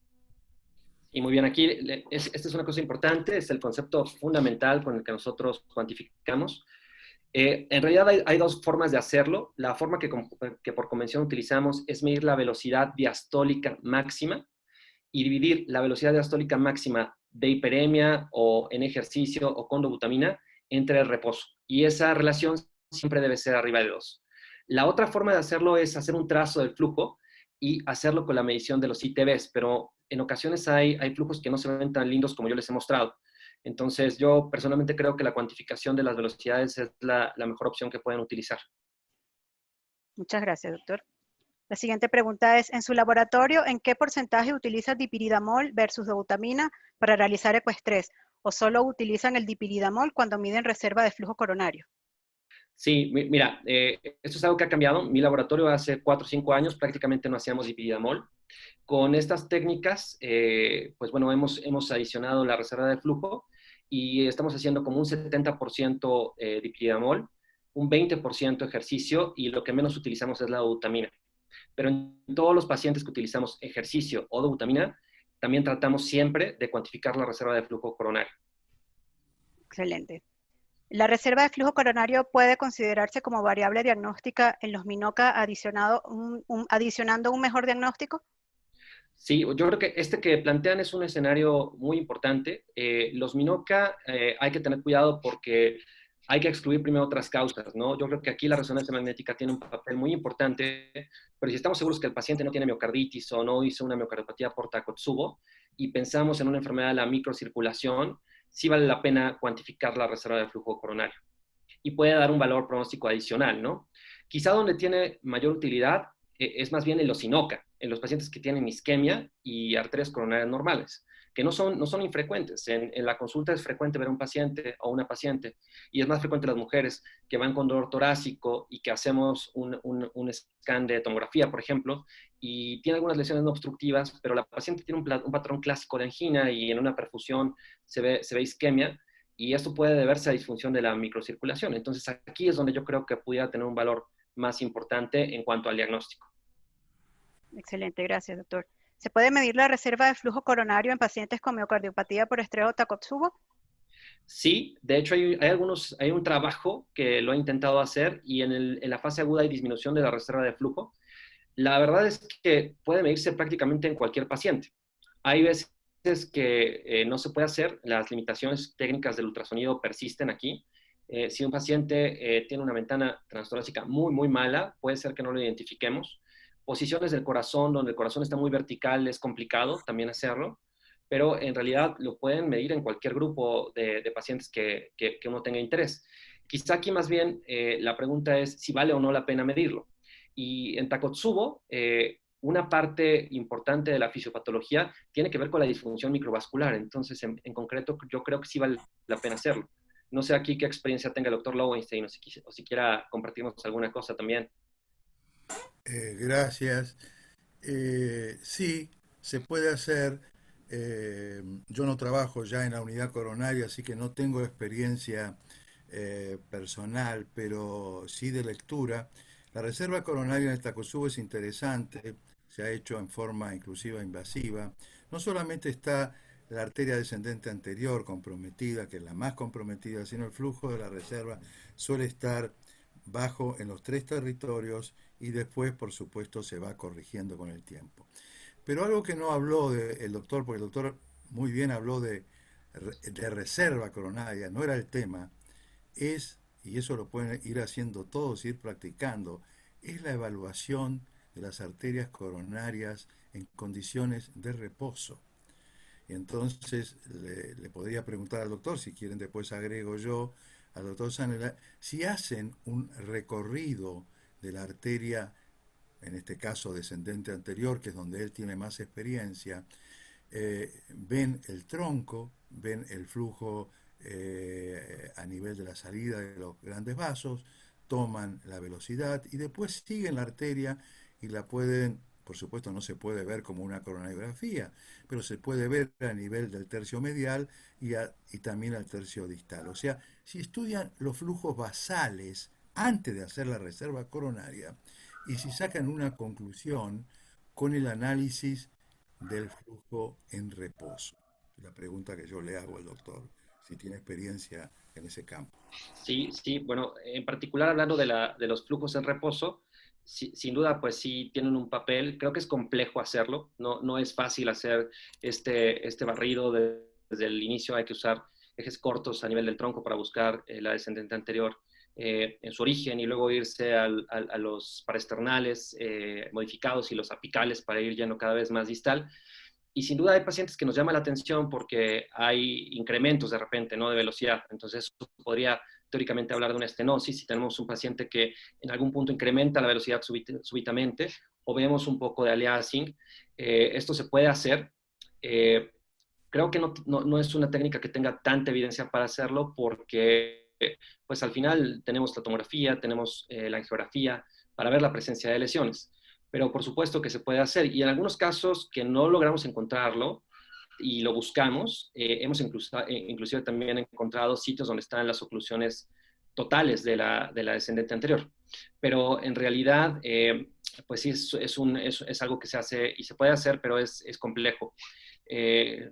Y muy bien, aquí esta es una cosa importante, es el concepto fundamental con el que nosotros cuantificamos. En realidad hay dos formas de hacerlo. La forma que por convención utilizamos es medir la velocidad diastólica máxima y dividir la velocidad diastólica máxima de hiperemia o en ejercicio o con dobutamina entre el reposo. Y esa relación siempre debe ser arriba de 2. La otra forma de hacerlo es hacer un trazo del flujo y hacerlo con la medición de los ITBs, pero en ocasiones hay flujos que no se ven tan lindos como yo les he mostrado. Entonces, yo personalmente creo que la cuantificación de las velocidades es la mejor opción que pueden utilizar. Muchas gracias, doctor. La siguiente pregunta es, en su laboratorio, ¿en qué porcentaje utiliza dipiridamol versus dobutamina para realizar ecoestrés? ¿O solo utilizan el dipiridamol cuando miden reserva de flujo coronario? Sí, mira, esto es algo que ha cambiado. Mi laboratorio hace 4 o 5 años prácticamente no hacíamos dipiridamol. Con estas técnicas, pues bueno, hemos adicionado la reserva de flujo y estamos haciendo como un 70% dipiridamol, un 20% ejercicio y lo que menos utilizamos es la dobutamina. Pero en todos los pacientes que utilizamos ejercicio o dobutamina, también tratamos siempre de cuantificar la reserva de flujo coronario. Excelente. ¿La reserva de flujo coronario puede considerarse como variable diagnóstica en los MINOCA adicionando un mejor diagnóstico? Sí, yo creo que este que plantean es un escenario muy importante. Los MINOCA hay que tener cuidado porque hay que excluir primero otras causas, ¿no? Yo creo que aquí la resonancia magnética tiene un papel muy importante, pero si estamos seguros que el paciente no tiene miocarditis o no hizo una miocardiopatía por Takotsubo y pensamos en una enfermedad de la microcirculación, sí vale la pena cuantificar la reserva de flujo coronario y puede dar un valor pronóstico adicional, ¿no? Quizá donde tiene mayor utilidad es más bien en los INOCA, en los pacientes que tienen isquemia y arterias coronarias normales, que no son infrecuentes. En la consulta es frecuente ver un paciente o una paciente, y es más frecuente las mujeres que van con dolor torácico y que hacemos un scan de tomografía, por ejemplo, y tiene algunas lesiones no obstructivas, pero la paciente tiene un patrón clásico de angina y en una perfusión se ve isquemia, y esto puede deberse a disfunción de la microcirculación. Entonces aquí es donde yo creo que pudiera tener un valor más importante en cuanto al diagnóstico. Excelente, gracias, doctor. ¿Se puede medir la reserva de flujo coronario en pacientes con miocardiopatía por estrés o Takotsubo? Sí, de hecho hay un trabajo que lo ha intentado hacer y en la fase aguda hay disminución de la reserva de flujo. La verdad es que puede medirse prácticamente en cualquier paciente. Hay veces que no se puede hacer, las limitaciones técnicas del ultrasonido persisten aquí. Si un paciente tiene una ventana transtorácica muy mala, puede ser que no lo identifiquemos. Posiciones del corazón, donde el corazón está muy vertical, es complicado también hacerlo, pero en realidad lo pueden medir en cualquier grupo de pacientes que uno tenga interés. Quizá aquí más bien la pregunta es si vale o no la pena medirlo. Y en Takotsubo, una parte importante de la fisiopatología tiene que ver con la disfunción microvascular. Entonces, en concreto, yo creo que sí vale la pena hacerlo. No sé aquí qué experiencia tenga el doctor Lowenstein o si quiera compartirnos alguna cosa también. Gracias. Sí, se puede hacer. Yo no trabajo ya en la unidad coronaria, así que no tengo experiencia personal, pero sí de lectura. La reserva coronaria en el Takotsubo es interesante, se ha hecho en forma inclusiva invasiva. No solamente está la arteria descendente anterior comprometida, que es la más comprometida, sino el flujo de la reserva suele estar bajo en los tres territorios y después, por supuesto, se va corrigiendo con el tiempo. Pero algo que no habló el doctor, porque el doctor muy bien habló de reserva coronaria, no era el tema, es y eso lo pueden ir haciendo todos, ir practicando, es la evaluación de las arterias coronarias en condiciones de reposo. Y entonces le podría preguntar al doctor, si quieren después agrego yo, al doctor Sanela, si hacen un recorrido de la arteria, en este caso descendente anterior, que es donde él tiene más experiencia, ven el tronco, ven el flujo a nivel de la salida de los grandes vasos, toman la velocidad y después siguen la arteria y la pueden, por supuesto no se puede ver como una coronariografía, pero se puede ver a nivel del tercio medial y también al tercio distal. O sea, si estudian los flujos basales antes de hacer la reserva coronaria y si sacan una conclusión con el análisis del flujo en reposo. La pregunta que yo le hago al doctor, si tiene experiencia en ese campo. Sí, sí, bueno, en particular hablando de los flujos en reposo, sí, sin duda, pues sí tienen un papel. Creo que es complejo hacerlo, no es fácil hacer este barrido desde el inicio. Hay que usar ejes cortos a nivel del tronco para buscar la descendente anterior en su origen y luego irse a los paraesternales modificados y los apicales para ir yendo cada vez más distal. Y sin duda hay pacientes que nos llama la atención porque hay incrementos de repente, ¿no? De velocidad. Entonces, eso podría teóricamente hablar de una estenosis si tenemos un paciente que en algún punto incrementa la velocidad súbitamente o vemos un poco de aliasing. Esto se puede hacer. Eh, Creo que no es una técnica que tenga tanta evidencia para hacerlo porque, pues al final tenemos la tomografía, tenemos la angiografía para ver la presencia de lesiones. Pero por supuesto que se puede hacer y en algunos casos que no logramos encontrarlo y lo buscamos, hemos inclusive también encontrado sitios donde están las oclusiones totales de la descendente anterior. Pero en realidad, pues sí, es algo que se hace y se puede hacer, pero es complejo.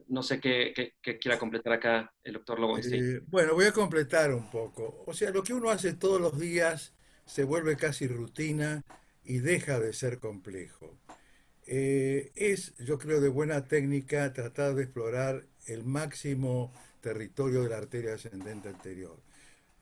No sé qué quiera completar acá el doctor Lowenstein. Bueno, voy a completar un poco. O sea, lo que uno hace todos los días se vuelve casi rutina y deja de ser complejo. Yo creo, de buena técnica tratar de explorar el máximo territorio de la arteria descendente anterior.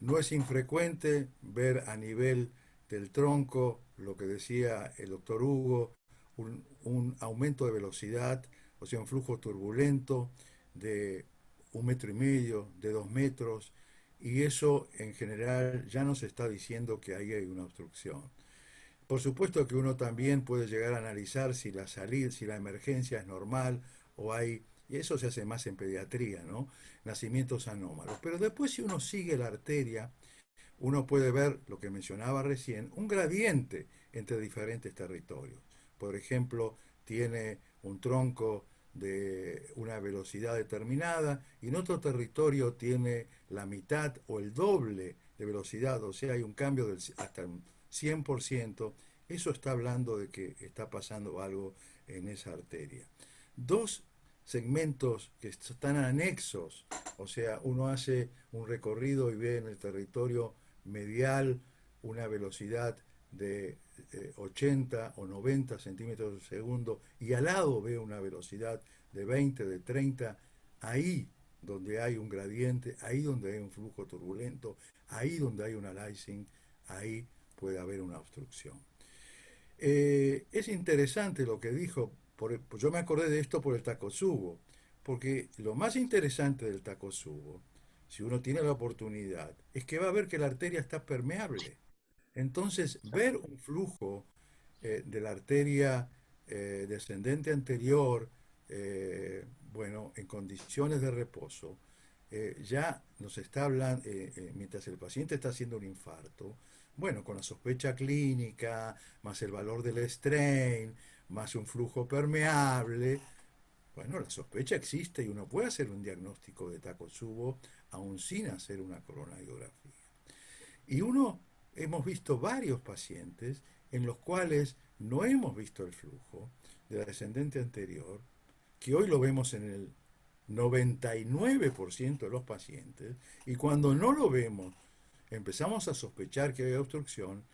No es infrecuente ver a nivel del tronco, lo que decía el doctor Hugo, un aumento de velocidad, o sea, un flujo turbulento de 1,5 metros, de 2 metros, y eso en general ya nos está diciendo que ahí hay una obstrucción. Por supuesto que uno también puede llegar a analizar si la salida, si la emergencia es normal o hay, y eso se hace más en pediatría, ¿no? Nacimientos anómalos. Pero después si uno sigue la arteria, uno puede ver lo que mencionaba recién, un gradiente entre diferentes territorios. Por ejemplo, tiene un tronco de una velocidad determinada y en otro territorio tiene la mitad o el doble de velocidad, o sea, hay un cambio hasta un 100%. Eso está hablando de que está pasando algo en esa arteria. Dos segmentos que están anexos, o sea, uno hace un recorrido y ve en el territorio medial una velocidad de 80 o 90 centímetros por segundo y al lado ve una velocidad de 20, de 30, ahí donde hay un gradiente, ahí donde hay un flujo turbulento, ahí donde hay un aliasing, ahí puede haber una obstrucción. Es interesante lo que dijo, pues yo me acordé de esto por el Takotsubo, porque lo más interesante del Takotsubo, si uno tiene la oportunidad, es que va a ver que la arteria está permeable. Entonces, ver un flujo de la arteria descendente anterior, bueno, en condiciones de reposo, ya nos está hablando, mientras el paciente está haciendo un infarto, bueno, con la sospecha clínica, más el valor del strain, más un flujo permeable, bueno, la sospecha existe y uno puede hacer un diagnóstico de Takotsubo aún sin hacer una coronariografía. Y hemos visto varios pacientes en los cuales no hemos visto el flujo de la descendente anterior, que hoy lo vemos en el 99% de los pacientes, y cuando no lo vemos, empezamos a sospechar que hay obstrucción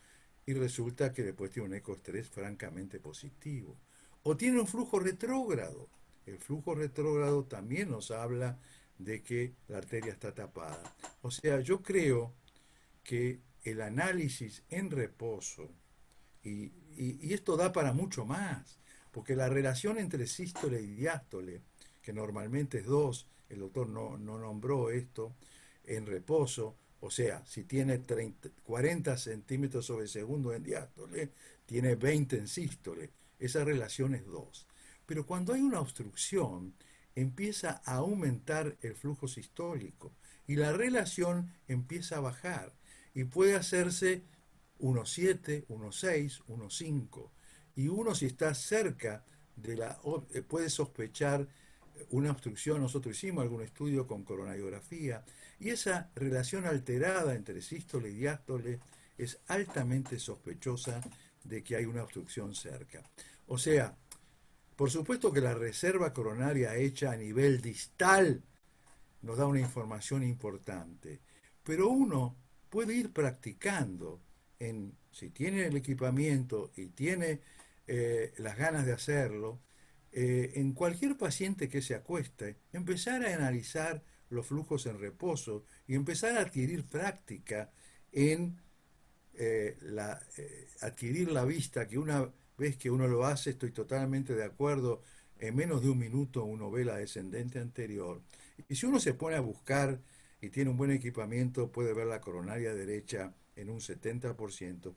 y resulta que después tiene un ecoestrés francamente positivo. O tiene un flujo retrógrado. El flujo retrógrado también nos habla de que la arteria está tapada. O sea, yo creo que el análisis en reposo, y esto da para mucho más, porque la relación entre sístole y diástole, que normalmente es 2, el doctor no nombró esto, en reposo, o sea, si tiene 40 centímetros sobre segundo en diástole, tiene 20 en sístole. Esa relación es 2. Pero cuando hay una obstrucción, empieza a aumentar el flujo sistólico y la relación empieza a bajar y puede hacerse 1,7, 1,6, 1,5. Y uno, si está cerca de puede sospechar una obstrucción. Nosotros hicimos algún estudio con coronariografía y esa relación alterada entre sístole y diástole es altamente sospechosa de que hay una obstrucción cerca. O sea, por supuesto que la reserva coronaria hecha a nivel distal nos da una información importante, pero uno puede ir practicando si tiene el equipamiento y tiene las ganas de hacerlo, en cualquier paciente que se acueste, empezar a analizar los flujos en reposo y empezar a adquirir práctica en adquirir la vista, que una vez que uno lo hace, estoy totalmente de acuerdo, en menos de un minuto uno ve la descendente anterior. Y si uno se pone a buscar y tiene un buen equipamiento, puede ver la coronaria derecha en un 70%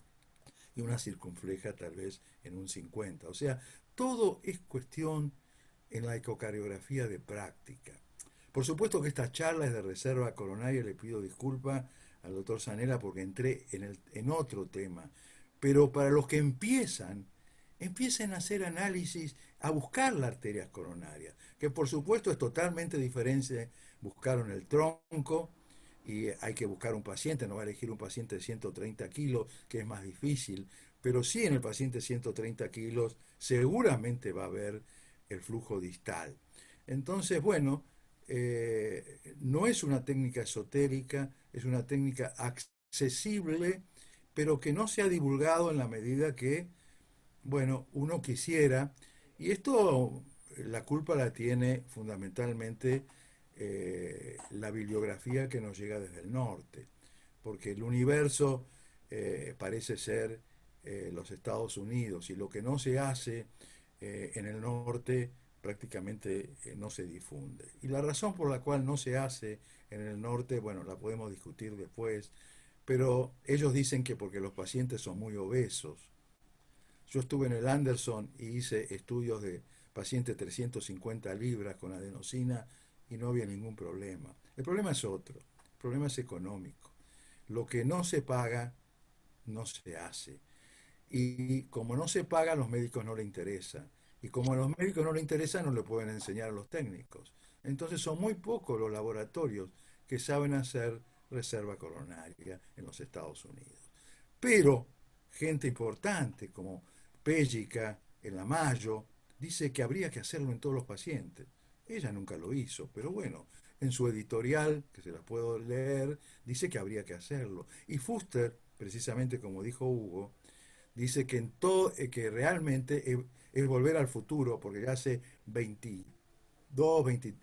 y una circunfleja tal vez en un 50%. O sea, todo es cuestión en la ecocardiografía de práctica. Por supuesto que esta charla es de reserva coronaria, le pido disculpas al doctor Zanella porque entré en otro tema, pero para los que empiecen a hacer análisis, a buscar la arteria coronaria, que por supuesto es totalmente diferente buscar en el tronco, y hay que buscar un paciente, no va a elegir un paciente de 130 kilos, que es más difícil, pero sí en el paciente de 130 kilos seguramente va a haber el flujo distal. Entonces, bueno, no es una técnica esotérica, es una técnica accesible, pero que no se ha divulgado en la medida que, bueno, uno quisiera. Y esto, la culpa la tiene fundamentalmente la bibliografía que nos llega desde el norte, porque el universo parece ser los Estados Unidos, y lo que no se hace en el norte prácticamente no se difunde. Y la razón por la cual no se hace en el norte, bueno, la podemos discutir después, pero ellos dicen que porque los pacientes son muy obesos. Yo estuve en el Anderson y hice estudios de pacientes 350 libras con adenosina y no había ningún problema. El problema es otro, el problema es económico. Lo que no se paga, no se hace. Y como no se paga, a los médicos no les interesa. Y como a los médicos no les interesa, no le pueden enseñar a los técnicos. Entonces son muy pocos los laboratorios que saben hacer reserva coronaria en los Estados Unidos. Pero gente importante como Pellica, en la Mayo, dice que habría que hacerlo en todos los pacientes. Ella nunca lo hizo, pero bueno, en su editorial, que se la puedo leer, dice que habría que hacerlo. Y Fuster, precisamente como dijo Hugo, dice que que realmente es volver al futuro, porque ya hace 22, 20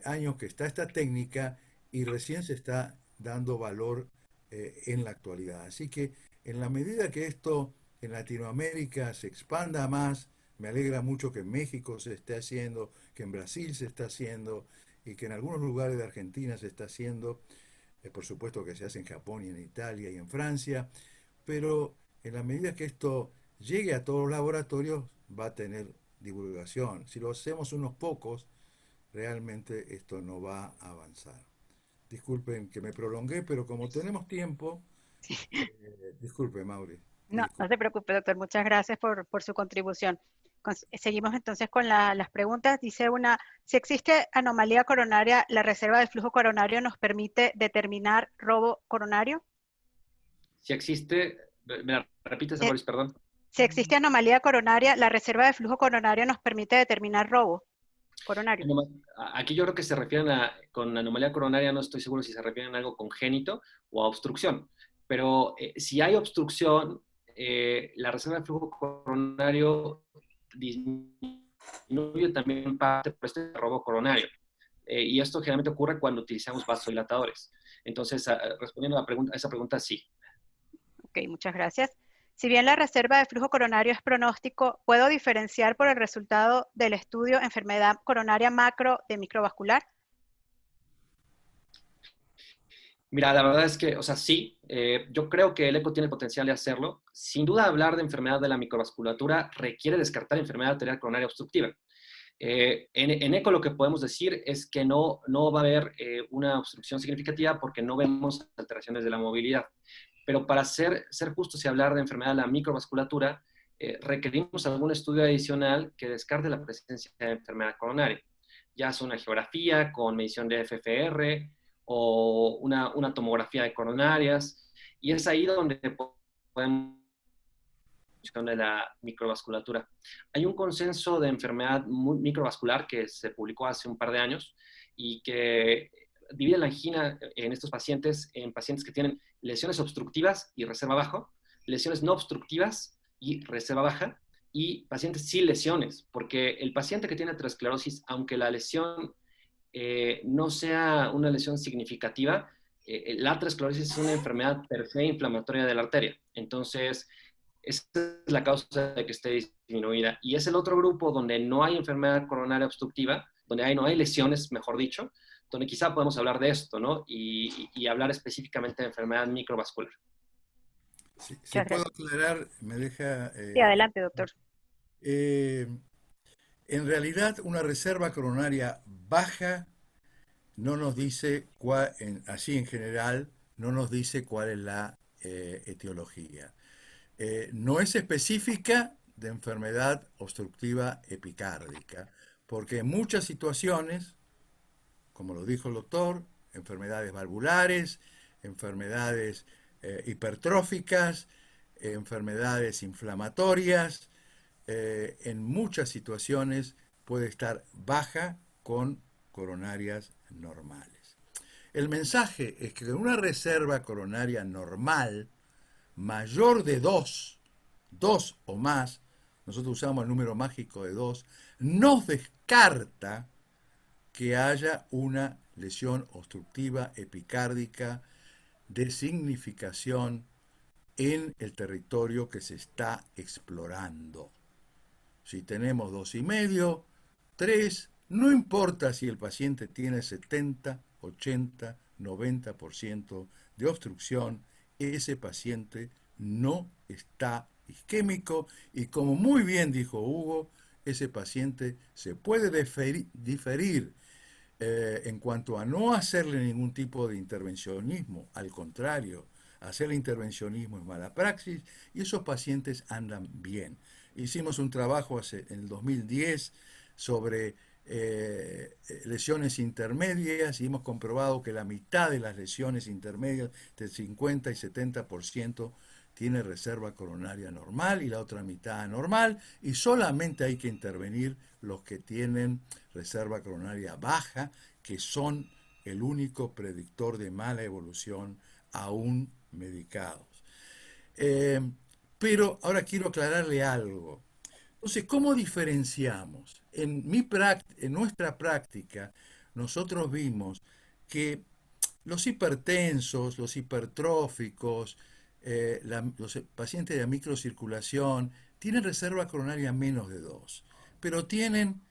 años que está esta técnica y recién se está dando valor en la actualidad. Así que en la medida que esto en Latinoamérica se expanda más, me alegra mucho que en México se esté haciendo, que en Brasil se está haciendo y que en algunos lugares de Argentina se está haciendo, por supuesto que se hace en Japón y en Italia y en Francia, pero en la medida que esto llegue a todos los laboratorios va a tener divulgación. Si lo hacemos unos pocos, realmente esto no va a avanzar. Disculpen que me prolongué, pero como tenemos tiempo, disculpe, Mauri. No, no se preocupe, doctor. Muchas gracias por su contribución. Seguimos entonces con las preguntas. Dice una, si existe anomalía coronaria, ¿la reserva del flujo coronario nos permite determinar robo coronario? Si existe, ¿me repites, Boris, perdón? Si existe anomalía coronaria, ¿la reserva de flujo coronario nos permite determinar robo coronario? Aquí yo creo que se refieren con anomalía coronaria, no estoy seguro si se refieren a algo congénito o a obstrucción, pero si hay obstrucción, la reserva de flujo coronario disminuye también en parte por este robo coronario. y esto generalmente ocurre cuando utilizamos vasodilatadores. Entonces, respondiendo a esa pregunta, sí. Ok, muchas gracias. Si bien la reserva de flujo coronario es pronóstico, ¿puedo diferenciar por el resultado del estudio enfermedad coronaria macro de microvascular? Mira, la verdad es que, o sea, sí, yo creo que el eco tiene el potencial de hacerlo. Sin duda, hablar de enfermedad de la microvasculatura requiere descartar enfermedad arterial coronaria obstructiva. En eco lo que podemos decir es que no va a haber una obstrucción significativa porque no vemos alteraciones de la movilidad. Pero para ser justos y hablar de enfermedad de la microvasculatura, requerimos algún estudio adicional que descarte la presencia de enfermedad coronaria, ya sea una geografía con medición de FFR o una tomografía de coronarias, y es ahí donde podemos de la microvasculatura. Hay un consenso de enfermedad microvascular que se publicó hace un par de años y que divide la angina en estos pacientes en pacientes que tienen lesiones obstructivas y reserva baja, lesiones no obstructivas y reserva baja, y pacientes sin lesiones, porque el paciente que tiene aterosclerosis, aunque la lesión no sea una lesión significativa, la aterosclerosis es una enfermedad per se inflamatoria de la arteria. Entonces, esa es la causa de que esté disminuida. Y es el otro grupo donde no hay enfermedad coronaria obstructiva, donde no hay lesiones, mejor dicho, donde quizá podemos hablar de esto, ¿no? Y hablar específicamente de enfermedad microvascular. Si Muchas puedo gracias. aclarar, me deja... Sí, adelante, doctor. eh, en realidad, una reserva coronaria baja no nos dice así en general, no nos dice cuál es la etiología. No es específica de enfermedad obstructiva epicárdica, porque en muchas situaciones, como lo dijo el doctor, enfermedades valvulares, enfermedades hipertróficas, enfermedades inflamatorias, en muchas situaciones puede estar baja con coronarias normales. El mensaje es que una reserva coronaria normal, mayor de 2 o más, nosotros usamos el número mágico de 2, nos descarta que haya una lesión obstructiva epicárdica de significación en el territorio que se está explorando. Si tenemos 2,5, 3, no importa si el paciente tiene 70, 80, 90% de obstrucción, ese paciente no está isquémico y como muy bien dijo Hugo, ese paciente se puede diferir en cuanto a no hacerle ningún tipo de intervencionismo, al contrario, hacer intervencionismo es mala praxis y esos pacientes andan bien. Hicimos un trabajo en el 2010 sobre lesiones intermedias y hemos comprobado que la mitad de las lesiones intermedias, del 50 y 70%, tiene reserva coronaria normal y la otra mitad anormal, y solamente hay que intervenir los que tienen reserva coronaria baja, que son el único predictor de mala evolución aún medicados. Pero ahora quiero aclararle algo. Entonces, ¿cómo diferenciamos? En nuestra práctica, nosotros vimos que los hipertensos, los hipertróficos, los pacientes de microcirculación tienen reserva coronaria menos de 2, pero tienen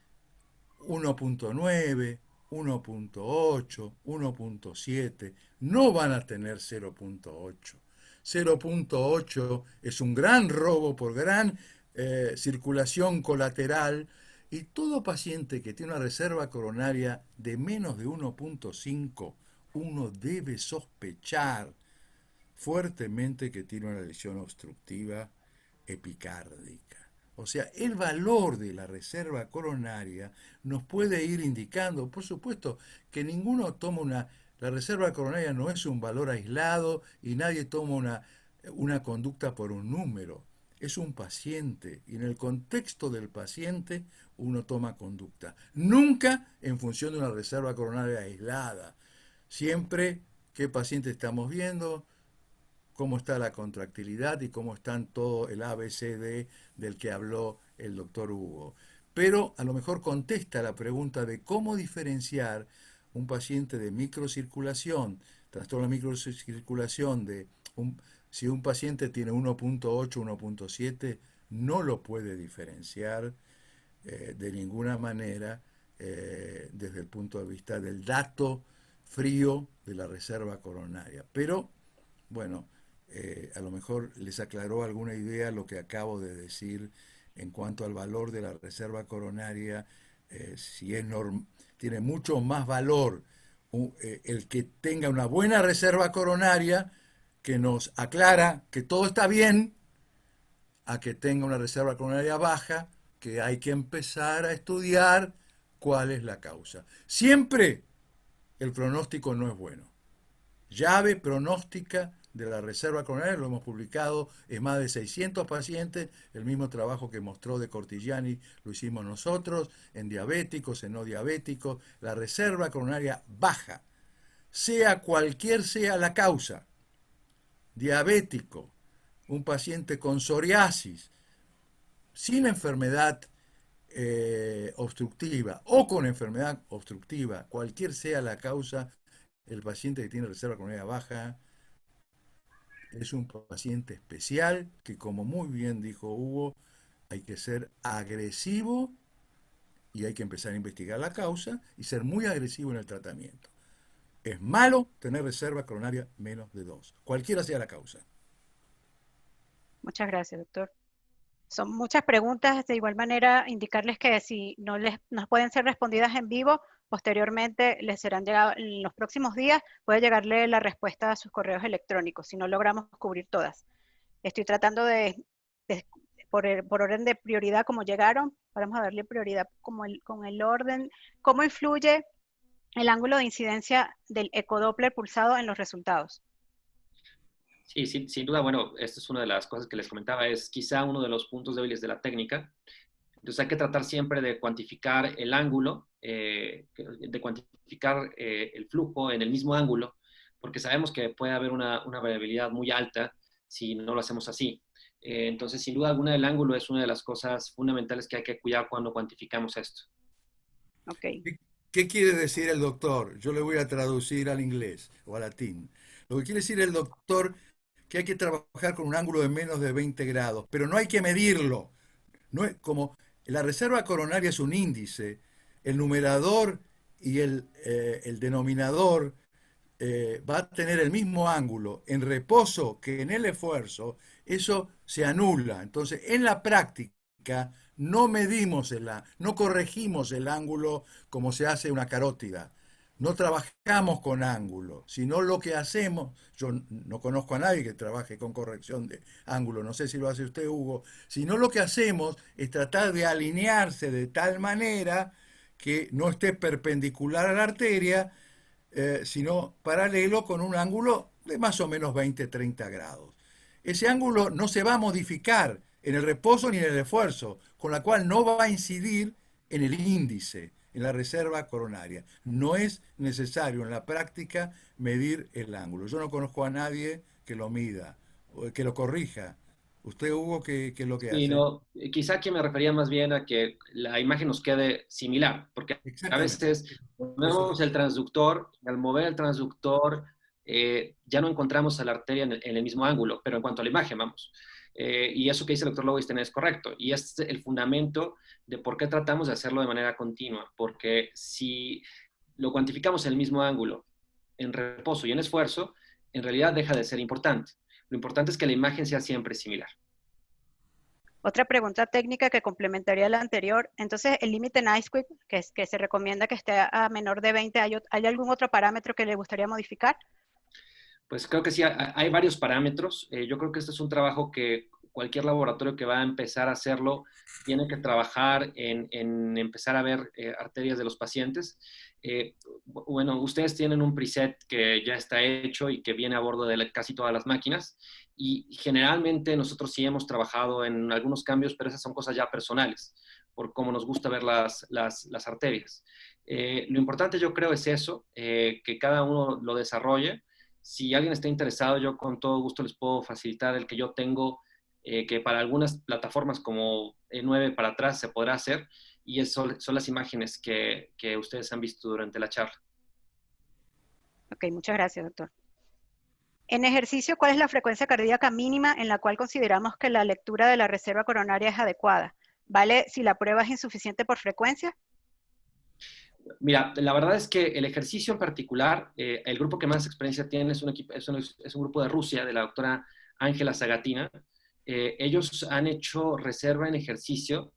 1,9, 1,8, 1,7, no van a tener 0,8. 0,8 es un gran robo por gran circulación colateral y todo paciente que tiene una reserva coronaria de menos de 1,5, uno debe sospechar fuertemente que tiene una lesión obstructiva epicárdica. O sea, el valor de la reserva coronaria nos puede ir indicando, por supuesto, que ninguno toma la reserva coronaria no es un valor aislado y nadie toma una conducta por un número. Es un paciente y en el contexto del paciente uno toma conducta. Nunca en función de una reserva coronaria aislada. Siempre qué paciente estamos viendo, cómo está la contractilidad y cómo están todo el ABCD del que habló el doctor Hugo. Pero a lo mejor contesta la pregunta de cómo diferenciar un paciente de microcirculación, trastorno de microcirculación si un paciente tiene 1.8, 1.7, no lo puede diferenciar de ninguna manera desde el punto de vista del dato frío de la reserva coronaria. Pero, bueno, a lo mejor les aclaró alguna idea lo que acabo de decir en cuanto al valor de la reserva coronaria, si es tiene mucho más valor el que tenga una buena reserva coronaria que nos aclara que todo está bien, a que tenga una reserva coronaria baja, que hay que empezar a estudiar cuál es la causa. Siempre el pronóstico no es bueno. Llave pronóstica de la reserva coronaria, lo hemos publicado, es más de 600 pacientes, el mismo trabajo que mostró de Cortigiani lo hicimos nosotros, en diabéticos, en no diabéticos, la reserva coronaria baja, sea cualquier sea la causa, diabético, un paciente con psoriasis, sin enfermedad obstructiva o con enfermedad obstructiva, cualquier sea la causa, el paciente que tiene reserva coronaria baja es un paciente especial que, como muy bien dijo Hugo, hay que ser agresivo y hay que empezar a investigar la causa y ser muy agresivo en el tratamiento. Es malo tener reserva coronaria menos de 2, cualquiera sea la causa. Muchas gracias, doctor. Son muchas preguntas, de igual manera indicarles que si no pueden ser respondidas en vivo, posteriormente les serán llegadas en los próximos días, puede llegarle la respuesta a sus correos electrónicos, si no logramos cubrir todas. Estoy tratando por orden de prioridad como llegaron, vamos a darle prioridad con el orden. ¿Cómo influye el ángulo de incidencia del ecodoppler pulsado en los resultados? Sí, sí, sin duda, bueno, esta es una de las cosas que les comentaba, es quizá uno de los puntos débiles de la técnica. Entonces hay que tratar siempre de cuantificar el ángulo, de cuantificar el flujo en el mismo ángulo, porque sabemos que puede haber una variabilidad muy alta si no lo hacemos así. Entonces, sin duda alguna, el ángulo es una de las cosas fundamentales que hay que cuidar cuando cuantificamos esto. Ok. ¿Qué quiere decir el doctor? Yo le voy a traducir al inglés o al latín. Lo que quiere decir el doctor que hay que trabajar con un ángulo de menos de 20 grados, pero no hay que medirlo. No es como la reserva coronaria es un índice, el numerador y el denominador va a tener el mismo ángulo en reposo que en el esfuerzo, eso se anula. Entonces, en la práctica no medimos no corregimos el ángulo como se hace una carótida. No trabajamos con ángulo, sino lo que hacemos, yo no conozco a nadie que trabaje con corrección de ángulo, no sé si lo hace usted, Hugo, sino lo que hacemos es tratar de alinearse de tal manera que no esté perpendicular a la arteria, sino paralelo con un ángulo de más o menos 20-30 grados. Ese ángulo no se va a modificar en el reposo ni en el esfuerzo, con la cual no va a incidir en el índice, en la reserva coronaria. No es necesario en la práctica medir el ángulo. Yo no conozco a nadie que lo mida, o que lo corrija. ¿Usted, Hugo, qué es lo que Sí, hace? no, quizá aquí me refería más bien a que la imagen nos quede similar, porque a Exactamente. veces Eso ponemos el es. transductor y al mover el transductor ya no encontramos a la arteria en el mismo ángulo, pero en cuanto a la imagen, vamos. Y eso que dice el doctor Lowenstein es correcto, y es el fundamento de por qué tratamos de hacerlo de manera continua, porque si lo cuantificamos en el mismo ángulo, en reposo y en esfuerzo, en realidad deja de ser importante. Lo importante es que la imagen sea siempre similar. Otra pregunta técnica que complementaría la anterior. Entonces, el límite en IceQuick, que se recomienda que esté a menor de 20, ¿hay algún otro parámetro que le gustaría modificar? Pues creo que sí, hay varios parámetros. Yo creo que este es un trabajo que cualquier laboratorio que va a empezar a hacerlo tiene que trabajar en empezar a ver arterias de los pacientes. Bueno, ustedes tienen un preset que ya está hecho y que viene a bordo de casi todas las máquinas y generalmente nosotros sí hemos trabajado en algunos cambios, pero esas son cosas ya personales, por cómo nos gusta ver las arterias. Lo importante yo creo es eso, que cada uno lo desarrolle. Si alguien está interesado, yo con todo gusto les puedo facilitar el que yo tengo, que para algunas plataformas como E9 para atrás se podrá hacer, y son las imágenes que ustedes han visto durante la charla. Ok, muchas gracias, doctor. En ejercicio, ¿cuál es la frecuencia cardíaca mínima en la cual consideramos que la lectura de la reserva coronaria es adecuada? ¿Vale si la prueba es insuficiente por frecuencia? Mira, la verdad es que el ejercicio en particular, el grupo que más experiencia tiene es es un grupo de Rusia, de la doctora Ángela Zagatina. Ellos han hecho reserva en ejercicio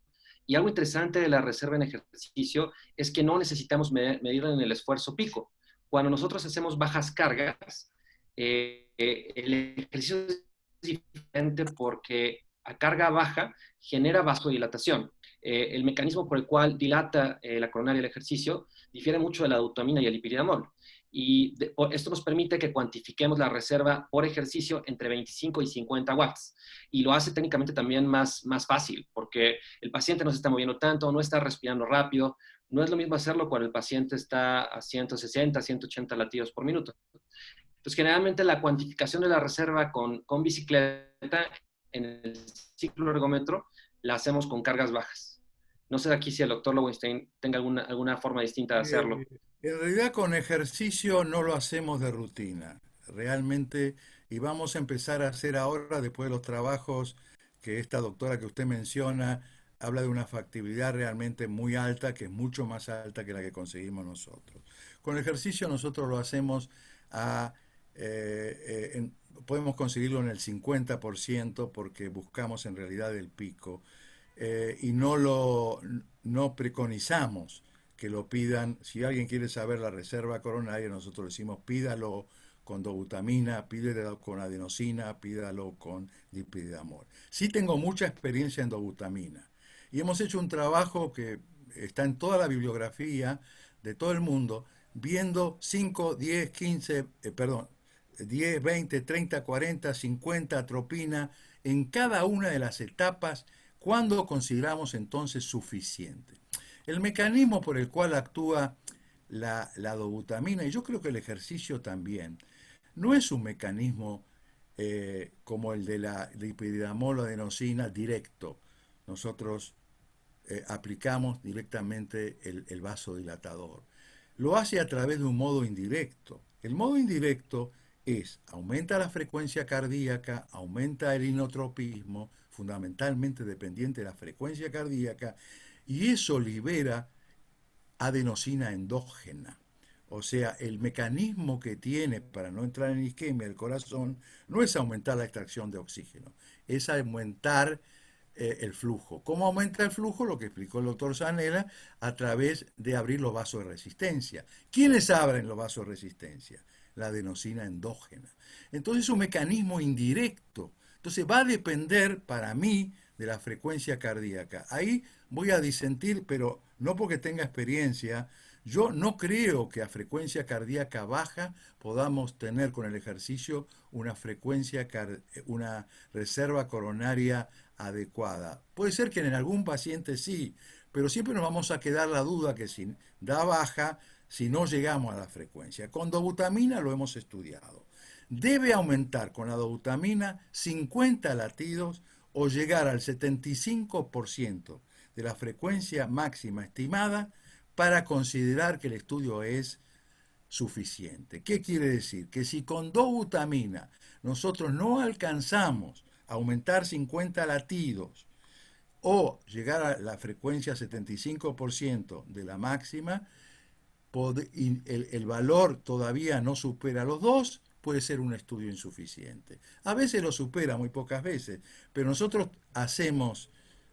y algo interesante de la reserva en ejercicio es que no necesitamos medirla en el esfuerzo pico. Cuando nosotros hacemos bajas cargas, el ejercicio es diferente porque a carga baja genera vasodilatación. El mecanismo por el cual dilata la coronaria el ejercicio difiere mucho de la dopamina y el ipiridamol. Y esto nos permite que cuantifiquemos la reserva por ejercicio entre 25 y 50 watts. Y lo hace técnicamente también más fácil, porque el paciente no se está moviendo tanto, no está respirando rápido. No es lo mismo hacerlo cuando el paciente está a 160, 180 latidos por minuto. Entonces, generalmente la cuantificación de la reserva con bicicleta en el ciclo ergómetro la hacemos con cargas bajas. No sé aquí si el doctor Lowenstein tenga alguna forma distinta de hacerlo. En realidad con ejercicio no lo hacemos de rutina, realmente, y vamos a empezar a hacer ahora, después de los trabajos que esta doctora que usted menciona, habla de una factibilidad realmente muy alta, que es mucho más alta que la que conseguimos nosotros. Con ejercicio nosotros lo hacemos a, podemos conseguirlo en el 50% porque buscamos en realidad el pico y no preconizamos que lo pidan. Si alguien quiere saber la reserva coronaria, nosotros decimos pídalo con dobutamina, pídelo con adenosina, pídalo con dipridamol. Sí tengo mucha experiencia en dobutamina y hemos hecho un trabajo que está en toda la bibliografía de todo el mundo, viendo 5, 10, 15, perdón, 10, 20, 30, 40, 50 atropina en cada una de las etapas cuando consideramos entonces suficiente. El mecanismo por el cual actúa la dobutamina, y yo creo que el ejercicio también, no es un mecanismo como el de la dipridamol o adenosina directo. Nosotros aplicamos directamente el vasodilatador. Lo hace a través de un modo indirecto. El modo indirecto es, aumenta la frecuencia cardíaca, aumenta el inotropismo, fundamentalmente dependiente de la frecuencia cardíaca, y eso libera adenosina endógena. O sea, el mecanismo que tiene para no entrar en isquemia del corazón no es aumentar la extracción de oxígeno, es aumentar el flujo. ¿Cómo aumenta el flujo? Lo que explicó el doctor Zanella, a través de abrir los vasos de resistencia. ¿Quiénes abren los vasos de resistencia? La adenosina endógena. Entonces es un mecanismo indirecto. Entonces va a depender para mí de la frecuencia cardíaca. Ahí voy a disentir, pero no porque tenga experiencia. Yo no creo que a frecuencia cardíaca baja podamos tener con el ejercicio una reserva coronaria adecuada. Puede ser que en algún paciente sí, pero siempre nos vamos a quedar la duda que si da baja, si no llegamos a la frecuencia. Con dobutamina lo hemos estudiado. Debe aumentar con la dobutamina 50 latidos o llegar al 75% de la frecuencia máxima estimada para considerar que el estudio es suficiente. ¿Qué quiere decir? Que si con dobutamina nosotros no alcanzamos a aumentar 50 latidos o llegar a la frecuencia 75% de la máxima, y el valor todavía no supera los dos, puede ser un estudio insuficiente. A veces lo supera, muy pocas veces, pero nosotros hacemos,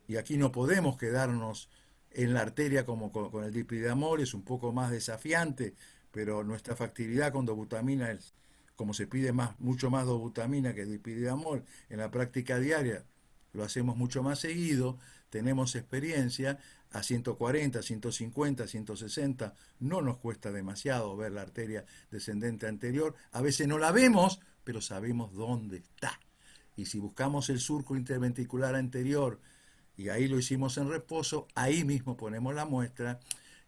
y aquí no podemos quedarnos en la arteria como con el dipridamol, es un poco más desafiante, pero nuestra factibilidad con dobutamina es, como se pide mucho más dobutamina que dipridamol en la práctica diaria, lo hacemos mucho más seguido, tenemos experiencia, a 140, 150, 160, no nos cuesta demasiado ver la arteria descendente anterior, a veces no la vemos, pero sabemos dónde está. Y si buscamos el surco interventricular anterior, y ahí lo hicimos en reposo, ahí mismo ponemos la muestra,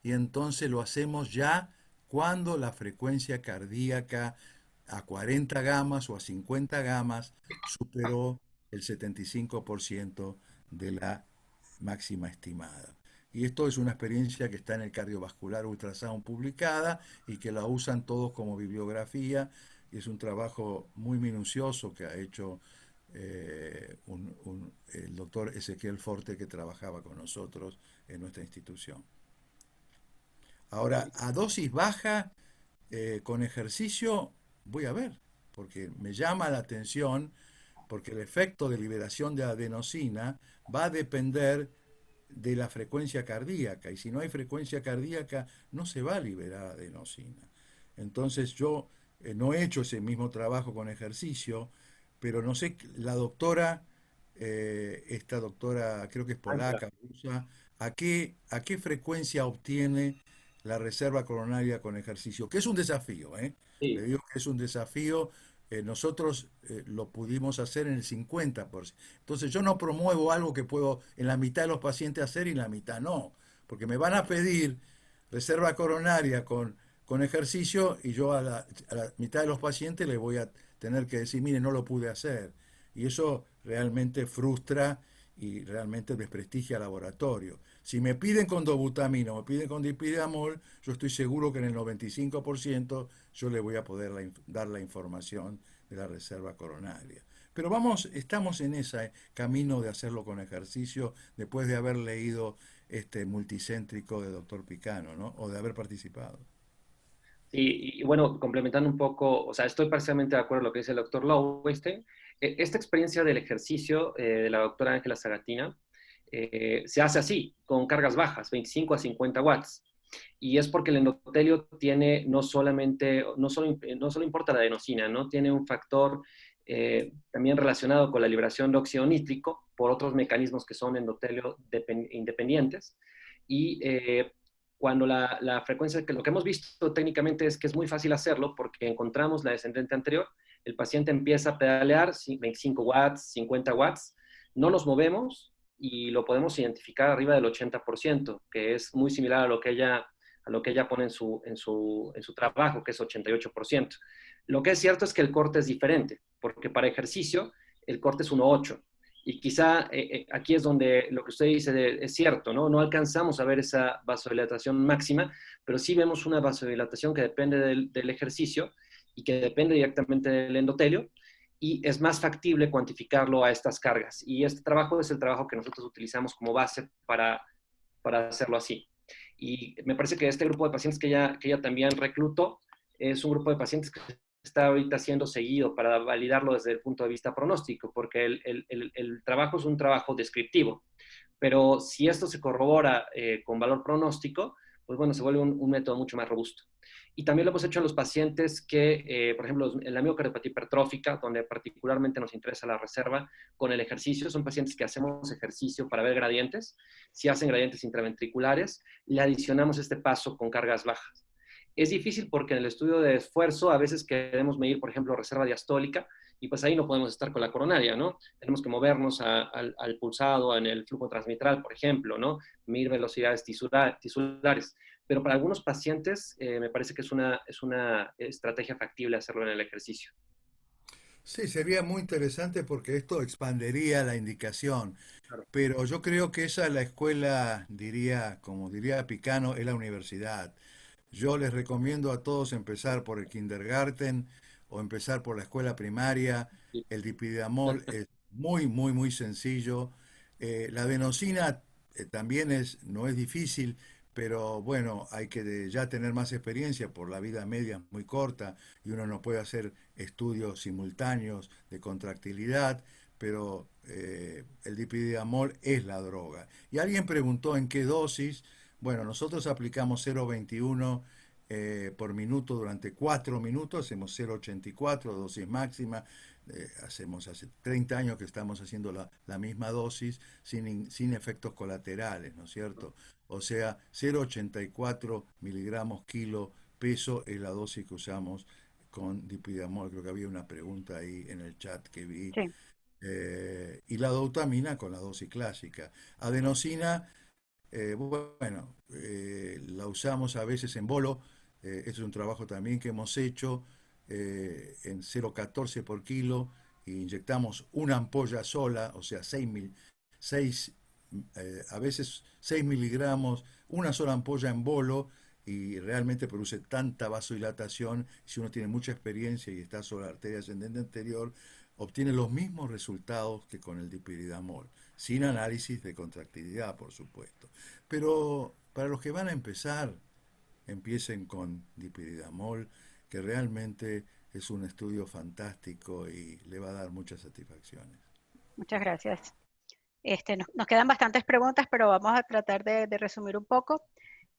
y entonces lo hacemos ya cuando la frecuencia cardíaca a 40 gamas o a 50 gamas superó el 75% de la máxima estimada. Y esto es una experiencia que está en el Cardiovascular Ultrasound publicada y que la usan todos como bibliografía. Y es un trabajo muy minucioso que ha hecho el doctor Ezequiel Forte, que trabajaba con nosotros en nuestra institución. Ahora, a dosis baja, con ejercicio, voy a ver, porque me llama la atención, porque el efecto de liberación de adenosina va a depender de la frecuencia cardíaca, y si no hay frecuencia cardíaca, no se va a liberar adenosina. Entonces yo no he hecho ese mismo trabajo con ejercicio, pero no sé, la doctora, esta doctora, creo que es Ángela. polaca, rusa, ¿a qué frecuencia obtiene la reserva coronaria con ejercicio? Que es un desafío, ¿eh? Le Sí. digo que es un desafío. Nosotros lo pudimos hacer en el 50%. Entonces yo no promuevo algo que puedo en la mitad de los pacientes hacer y en la mitad no, porque me van a pedir reserva coronaria con ejercicio, y yo a la mitad de los pacientes le voy a tener que decir, mire, no lo pude hacer. Y eso realmente frustra y realmente desprestigia al laboratorio. Si me piden con dobutamina o me piden con dipidamol, yo estoy seguro que en el 95% yo le voy a poder dar la información de la reserva coronaria. Pero vamos, estamos en ese camino de hacerlo con ejercicio después de haber leído este multicéntrico de doctor Picano, ¿no? O de haber participado. Y bueno, complementando un poco, o sea, estoy parcialmente de acuerdo con lo que dice el doctor Lowenstein. Esta experiencia del ejercicio de la doctora Ángela Sagatina se hace así, con cargas bajas, 25 a 50 watts. Y es porque el endotelio tiene no solo importa la adenosina, ¿no? Tiene un factor también relacionado con la liberación de óxido nítrico por otros mecanismos que son endotelio independientes. Y cuando la frecuencia, que lo que hemos visto técnicamente es que es muy fácil hacerlo porque encontramos la descendente anterior, el paciente empieza a pedalear 25 watts, 50 watts, no nos movemos y lo podemos identificar arriba del 80%, que es muy similar a lo que ella pone en su trabajo, que es 88%. Lo que es cierto es que el corte es diferente, porque para ejercicio el corte es 1,8. Y quizá aquí es donde lo que usted dice es cierto, ¿no? No alcanzamos a ver esa vasodilatación máxima, pero sí vemos una vasodilatación que depende del ejercicio y que depende directamente del endotelio, y es más factible cuantificarlo a estas cargas. Y este trabajo es el trabajo que nosotros utilizamos como base para hacerlo así. Y me parece que este grupo de pacientes que ella también reclutó es un grupo de pacientes que está ahorita siendo seguido para validarlo desde el punto de vista pronóstico, porque el trabajo es un trabajo descriptivo, pero si esto se corrobora con valor pronóstico, pues bueno, se vuelve un método mucho más robusto. Y también lo hemos hecho en los pacientes que, por ejemplo, en la miocardiopatía hipertrófica, donde particularmente nos interesa la reserva con el ejercicio, son pacientes que hacemos ejercicio para ver gradientes. Si hacen gradientes intraventriculares, le adicionamos este paso con cargas bajas. Es difícil porque en el estudio de esfuerzo a veces queremos medir, por ejemplo, reserva diastólica, y pues ahí no podemos estar con la coronaria, ¿no? Tenemos que movernos al pulsado, en el flujo transmitral, por ejemplo, ¿no? Medir velocidades tisulares. Pero para algunos pacientes me parece que es una estrategia factible hacerlo en el ejercicio. Sí, sería muy interesante porque esto expandería la indicación, Claro. pero yo creo que esa es la escuela, diría, como diría Picano, es la universidad. Yo les recomiendo a todos empezar por el kindergarten o empezar por la escuela primaria. Sí. El dipidamol es muy, muy, muy sencillo. La adenosina también no es difícil, pero bueno, hay que ya tener más experiencia por la vida media es muy corta y uno no puede hacer estudios simultáneos de contractilidad, pero el dipidamol es la droga. Y alguien preguntó en qué dosis. Bueno, nosotros aplicamos 0,21 por minuto durante 4 minutos, hacemos 0,84 dosis máxima, hacemos hace 30 años que estamos haciendo la misma dosis sin efectos colaterales, ¿no es cierto? O sea, 0,84 miligramos kilo peso es la dosis que usamos con dipidamol. Creo que había una pregunta ahí en el chat que vi. Sí. Y la doutamina con la dosis clásica. Adenosina, bueno, la usamos a veces en bolo. Es un trabajo también que hemos hecho en 0,14 por kilo. E inyectamos una ampolla sola, o sea, 6 a veces 6 miligramos, una sola ampolla en bolo, y realmente produce tanta vasodilatación. Si uno tiene mucha experiencia y está sobre la arteria ascendente anterior, obtiene los mismos resultados que con el dipiridamol, sin análisis de contractilidad, por supuesto. Pero para los que van a empezar, empiecen con dipiridamol, que realmente es un estudio fantástico y le va a dar muchas satisfacciones. Muchas gracias. Nos quedan bastantes preguntas, pero vamos a tratar de resumir un poco.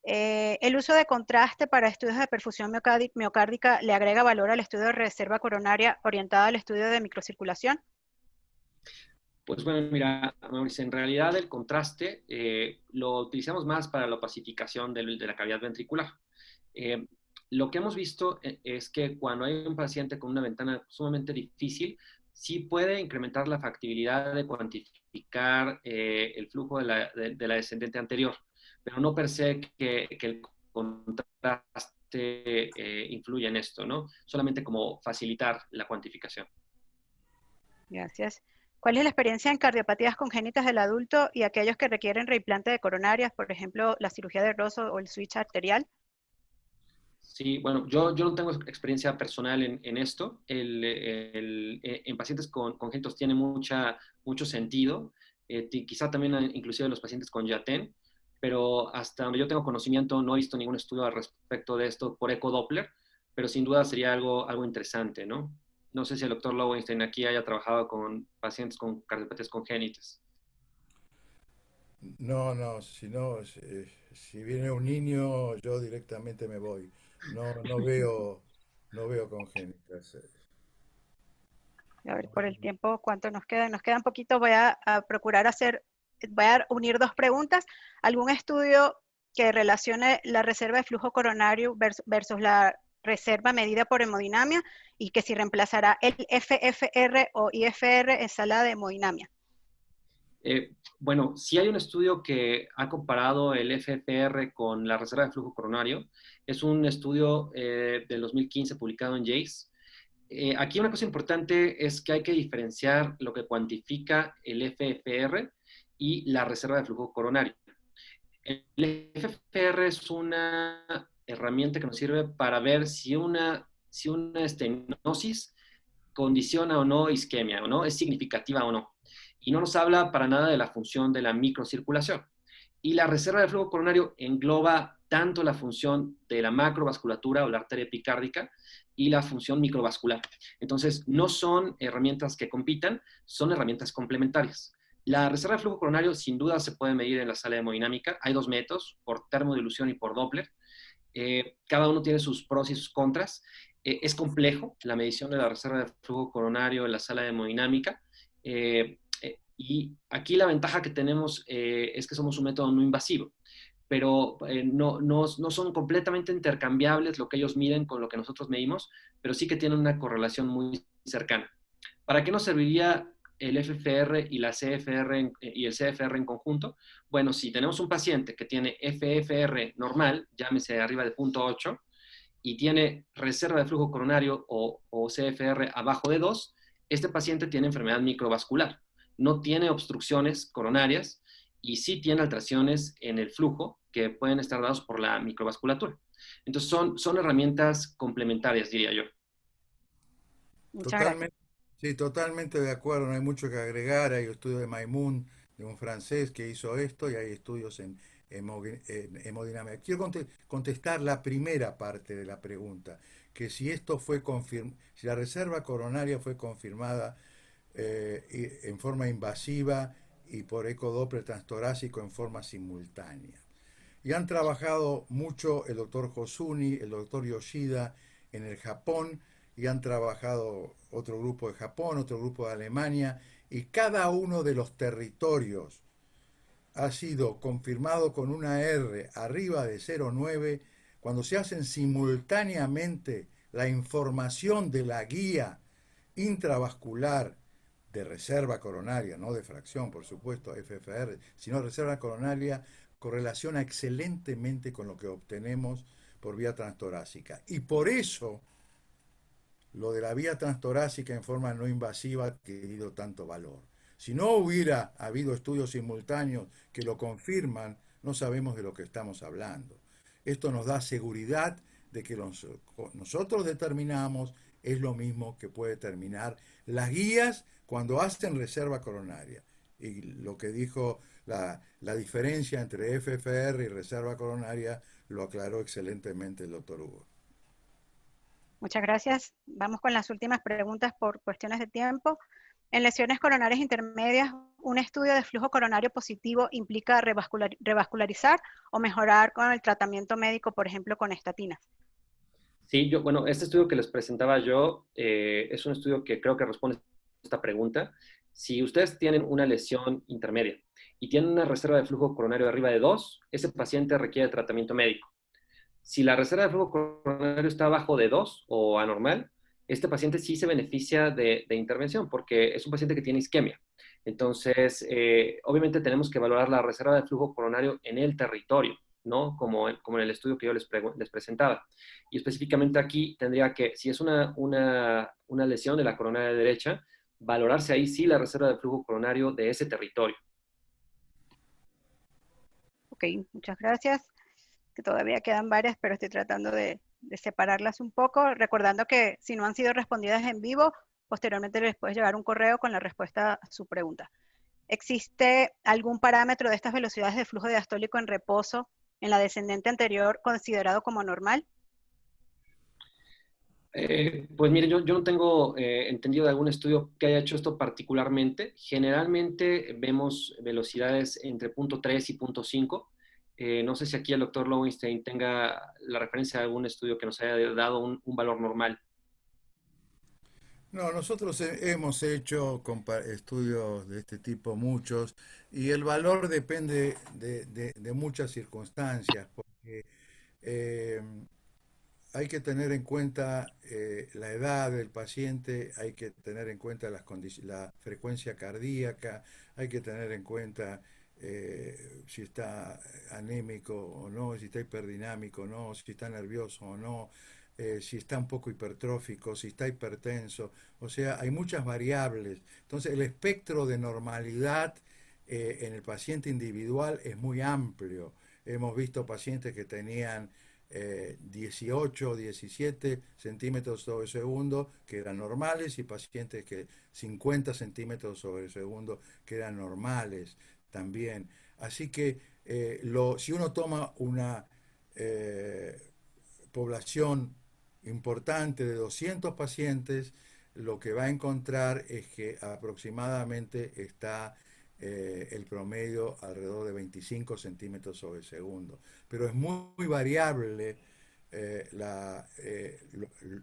¿El uso de contraste para estudios de perfusión miocárdica le agrega valor al estudio de reserva coronaria orientado al estudio de microcirculación? Pues bueno, mira, Mauricio, en realidad el contraste lo utilizamos más para la opacificación de la cavidad ventricular. Eh, lo que hemos visto es que cuando hay un paciente con una ventana sumamente difícil, sí puede incrementar la factibilidad de cuantificar el flujo de la descendente anterior, pero no per se que el contraste influye en esto, ¿no? Solamente como facilitar la cuantificación. Gracias. ¿Cuál es la experiencia en cardiopatías congénitas del adulto y aquellos que requieren reimplante de coronarias, por ejemplo, la cirugía de Rosso o el switch arterial? Sí, bueno, yo no tengo experiencia personal en esto. En pacientes congénitos tiene mucho sentido. Quizá también inclusive los pacientes con YATEN, pero hasta donde yo tengo conocimiento no he visto ningún estudio al respecto de esto por ecodoppler, pero sin duda sería algo interesante, ¿no? No sé si el doctor Lowenstein aquí haya trabajado con pacientes con cardiopatías congénitas. No, no, si no, si viene un niño, yo directamente me voy. No, no veo congénitas. A ver, por el tiempo, ¿cuánto nos queda? Nos queda un poquito. Voy a procurar voy a unir dos preguntas. ¿Algún estudio que relacione la reserva de flujo coronario versus la reserva medida por hemodinamia y que si reemplazará el FFR o IFR en sala de hemodinamia? Bueno, sí hay un estudio que ha comparado el FFR con la reserva de flujo coronario. Es un estudio del 2015 publicado en JACE. Aquí una cosa importante es que hay que diferenciar lo que cuantifica el FFR y la reserva de flujo coronario. El FFR es una herramienta que nos sirve para ver si una estenosis condiciona o no isquemia, o no, es significativa o no. Y no nos habla para nada de la función de la microcirculación. Y la reserva de flujo coronario engloba tanto la función de la macrovasculatura o la arteria epicárdica y la función microvascular. Entonces, no son herramientas que compitan, son herramientas complementarias. La reserva de flujo coronario sin duda se puede medir en la sala de hemodinámica. Hay dos métodos, por termodilución y por Doppler. Cada uno tiene sus pros y sus contras. Es complejo la medición de la reserva de flujo coronario en la sala de hemodinámica. Y aquí la ventaja que tenemos es que somos un método no invasivo, pero no son completamente intercambiables lo que ellos miden con lo que nosotros medimos, pero sí que tienen una correlación muy cercana. ¿Para qué nos serviría el FFR y la CFR y el CFR en conjunto? Bueno, si tenemos un paciente que tiene FFR normal, llámese arriba de 0.8, y tiene reserva de flujo coronario o CFR abajo de 2, este paciente tiene enfermedad microvascular. No tiene obstrucciones coronarias y sí tiene alteraciones en el flujo que pueden estar dados por la microvasculatura. Entonces son herramientas complementarias, diría yo. Muchas gracias. Totalmente, sí, totalmente de acuerdo, no hay mucho que agregar. Hay estudios de Maimoun, de un francés que hizo esto, y hay estudios en hemodinámica. Quiero contestar la primera parte de la pregunta, que si esto fue si la reserva coronaria fue confirmada en forma invasiva y por ecodoppler transtorácico en forma simultánea. Y han trabajado mucho el doctor Hosuni, el doctor Yoshida en el Japón, y han trabajado otro grupo de Japón, otro grupo de Alemania, y cada uno de los territorios ha sido confirmado con una R arriba de 0,9 cuando se hacen simultáneamente la información de la guía intravascular de reserva coronaria, no de fracción, por supuesto, FFR, sino reserva coronaria, correlaciona excelentemente con lo que obtenemos por vía transtorácica. Y por eso lo de la vía transtorácica en forma no invasiva ha adquirido tanto valor. Si no hubiera habido estudios simultáneos que lo confirman, no sabemos de lo que estamos hablando. Esto nos da seguridad de que nosotros determinamos es lo mismo que puede determinar las guías cuando hacen reserva coronaria. Y lo que dijo la diferencia entre FFR y reserva coronaria lo aclaró excelentemente el doctor Hugo. Muchas gracias. Vamos con las últimas preguntas por cuestiones de tiempo. En lesiones coronarias intermedias, ¿un estudio de flujo coronario positivo implica revascularizar o mejorar con el tratamiento médico, por ejemplo, con estatinas? Sí, bueno, este estudio que les presentaba yo es un estudio que creo que responde a esta pregunta. Si ustedes tienen una lesión intermedia y tienen una reserva de flujo coronario arriba de 2, ese paciente requiere tratamiento médico. Si la reserva de flujo coronario está abajo de 2 o anormal, este paciente sí se beneficia de intervención porque es un paciente que tiene isquemia. Entonces, obviamente tenemos que valorar la reserva de flujo coronario en el territorio, ¿no? Como en el estudio que yo les presentaba. Y específicamente aquí tendría que, si es una lesión de la coronaria derecha, valorarse ahí sí la reserva de flujo coronario de ese territorio. Ok, muchas gracias. Que todavía quedan varias, pero estoy tratando de separarlas un poco, recordando que si no han sido respondidas en vivo, posteriormente les puede llegar un correo con la respuesta a su pregunta. ¿Existe algún parámetro de estas velocidades de flujo diastólico en reposo en la descendente anterior considerado como normal? Pues mire, yo no tengo entendido de algún estudio que haya hecho esto particularmente. Generalmente vemos velocidades entre 0.3 y 0.5. No sé si aquí el doctor Lowenstein tenga la referencia de algún estudio que nos haya dado un valor normal. No, nosotros hemos hecho estudios de este tipo, muchos, y el valor depende de muchas circunstancias, porque eh, hay que tener en cuenta la edad del paciente, hay que tener en cuenta la frecuencia cardíaca, hay que tener en cuenta si está anémico o no, si está hiperdinámico o no, si está nervioso o no, si está un poco hipertrófico, si está hipertenso. O sea, hay muchas variables. Entonces, el espectro de normalidad en el paciente individual es muy amplio. Hemos visto pacientes que tenían 18, 17 centímetros sobre segundo, que eran normales, y pacientes que 50 centímetros sobre segundo, que eran normales también. Así que si uno toma una población importante de 200 pacientes, lo que va a encontrar es que aproximadamente está el promedio alrededor de 25 centímetros sobre segundo. Pero es muy variable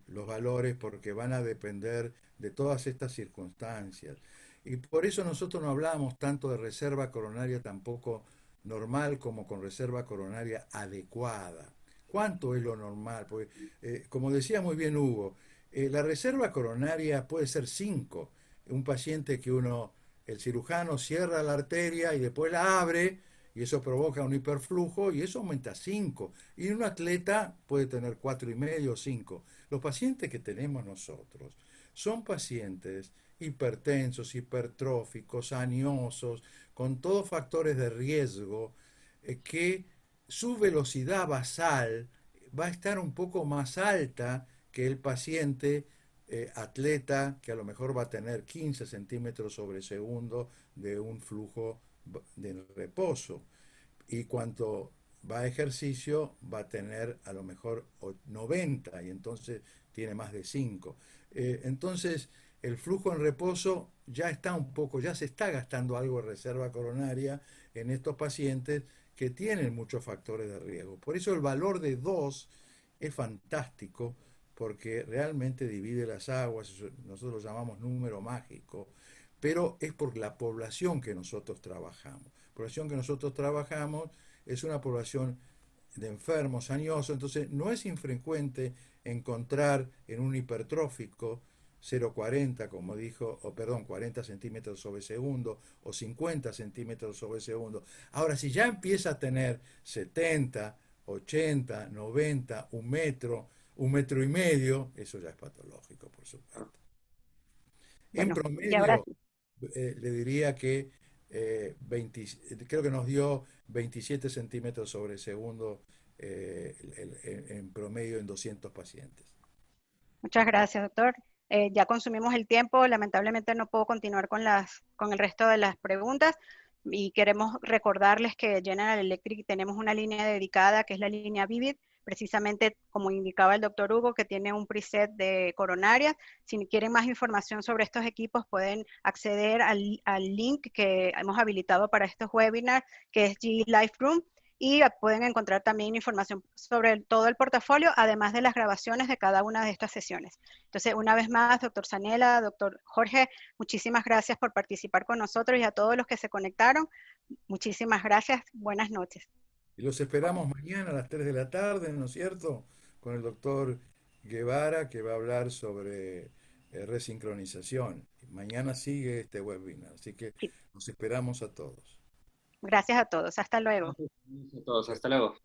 los valores porque van a depender de todas estas circunstancias. Y por eso nosotros no hablamos tanto de reserva coronaria tampoco normal como con reserva coronaria adecuada. ¿Cuánto es lo normal? Porque, como decía muy bien Hugo, la reserva coronaria puede ser 5. Un paciente que el cirujano cierra la arteria y después la abre, y eso provoca un hiperflujo y eso aumenta 5. Y un atleta puede tener 4,5 o 5. Los pacientes que tenemos nosotros son pacientes hipertensos, hipertróficos, aniosos, con todos factores de riesgo, que su velocidad basal va a estar un poco más alta que el paciente atleta, que a lo mejor va a tener 15 centímetros sobre segundo de un flujo de reposo. Y cuanto va a ejercicio, va a tener a lo mejor 90, y entonces tiene más de 5. Entonces, el flujo en reposo ya está un poco, ya se está gastando algo de reserva coronaria en estos pacientes que tienen muchos factores de riesgo. Por eso el valor de 2 es fantástico, porque realmente divide las aguas, nosotros lo llamamos número mágico, pero es por la población que nosotros trabajamos. La población que nosotros trabajamos es una población de enfermos, añosos, entonces no es infrecuente encontrar en un hipertrófico 0,40, como dijo, o perdón, 40 centímetros sobre segundo o 50 centímetros sobre segundo. Ahora, si ya empieza a tener 70, 80, 90, 1 metro, 1,5 metros, eso ya es patológico, por supuesto. En Bueno, y ahora promedio, sí. le diría que 20 creo que nos dio 27 centímetros sobre segundo en promedio en 200 pacientes. Muchas gracias, doctor. Ya consumimos el tiempo, lamentablemente no puedo continuar con el resto de las preguntas y queremos recordarles que General Electric tenemos una línea dedicada que es la línea Vivid, precisamente como indicaba el doctor Hugo, que tiene un preset de coronarias. Si quieren más información sobre estos equipos pueden acceder al link que hemos habilitado para estos webinars, que es G Life Room. Y pueden encontrar también información sobre todo el portafolio, además de las grabaciones de cada una de estas sesiones. Entonces, una vez más, doctor Zanella, doctor Jorge, muchísimas gracias por participar con nosotros y a todos los que se conectaron. Muchísimas gracias. Buenas noches. Y los esperamos mañana a las 3 de la tarde, ¿no es cierto? Con el doctor Guevara, que va a hablar sobre resincronización. Mañana sigue este webinar, así que Sí, nos esperamos a todos. gracias a todos. Hasta luego. Gracias a todos, hasta luego.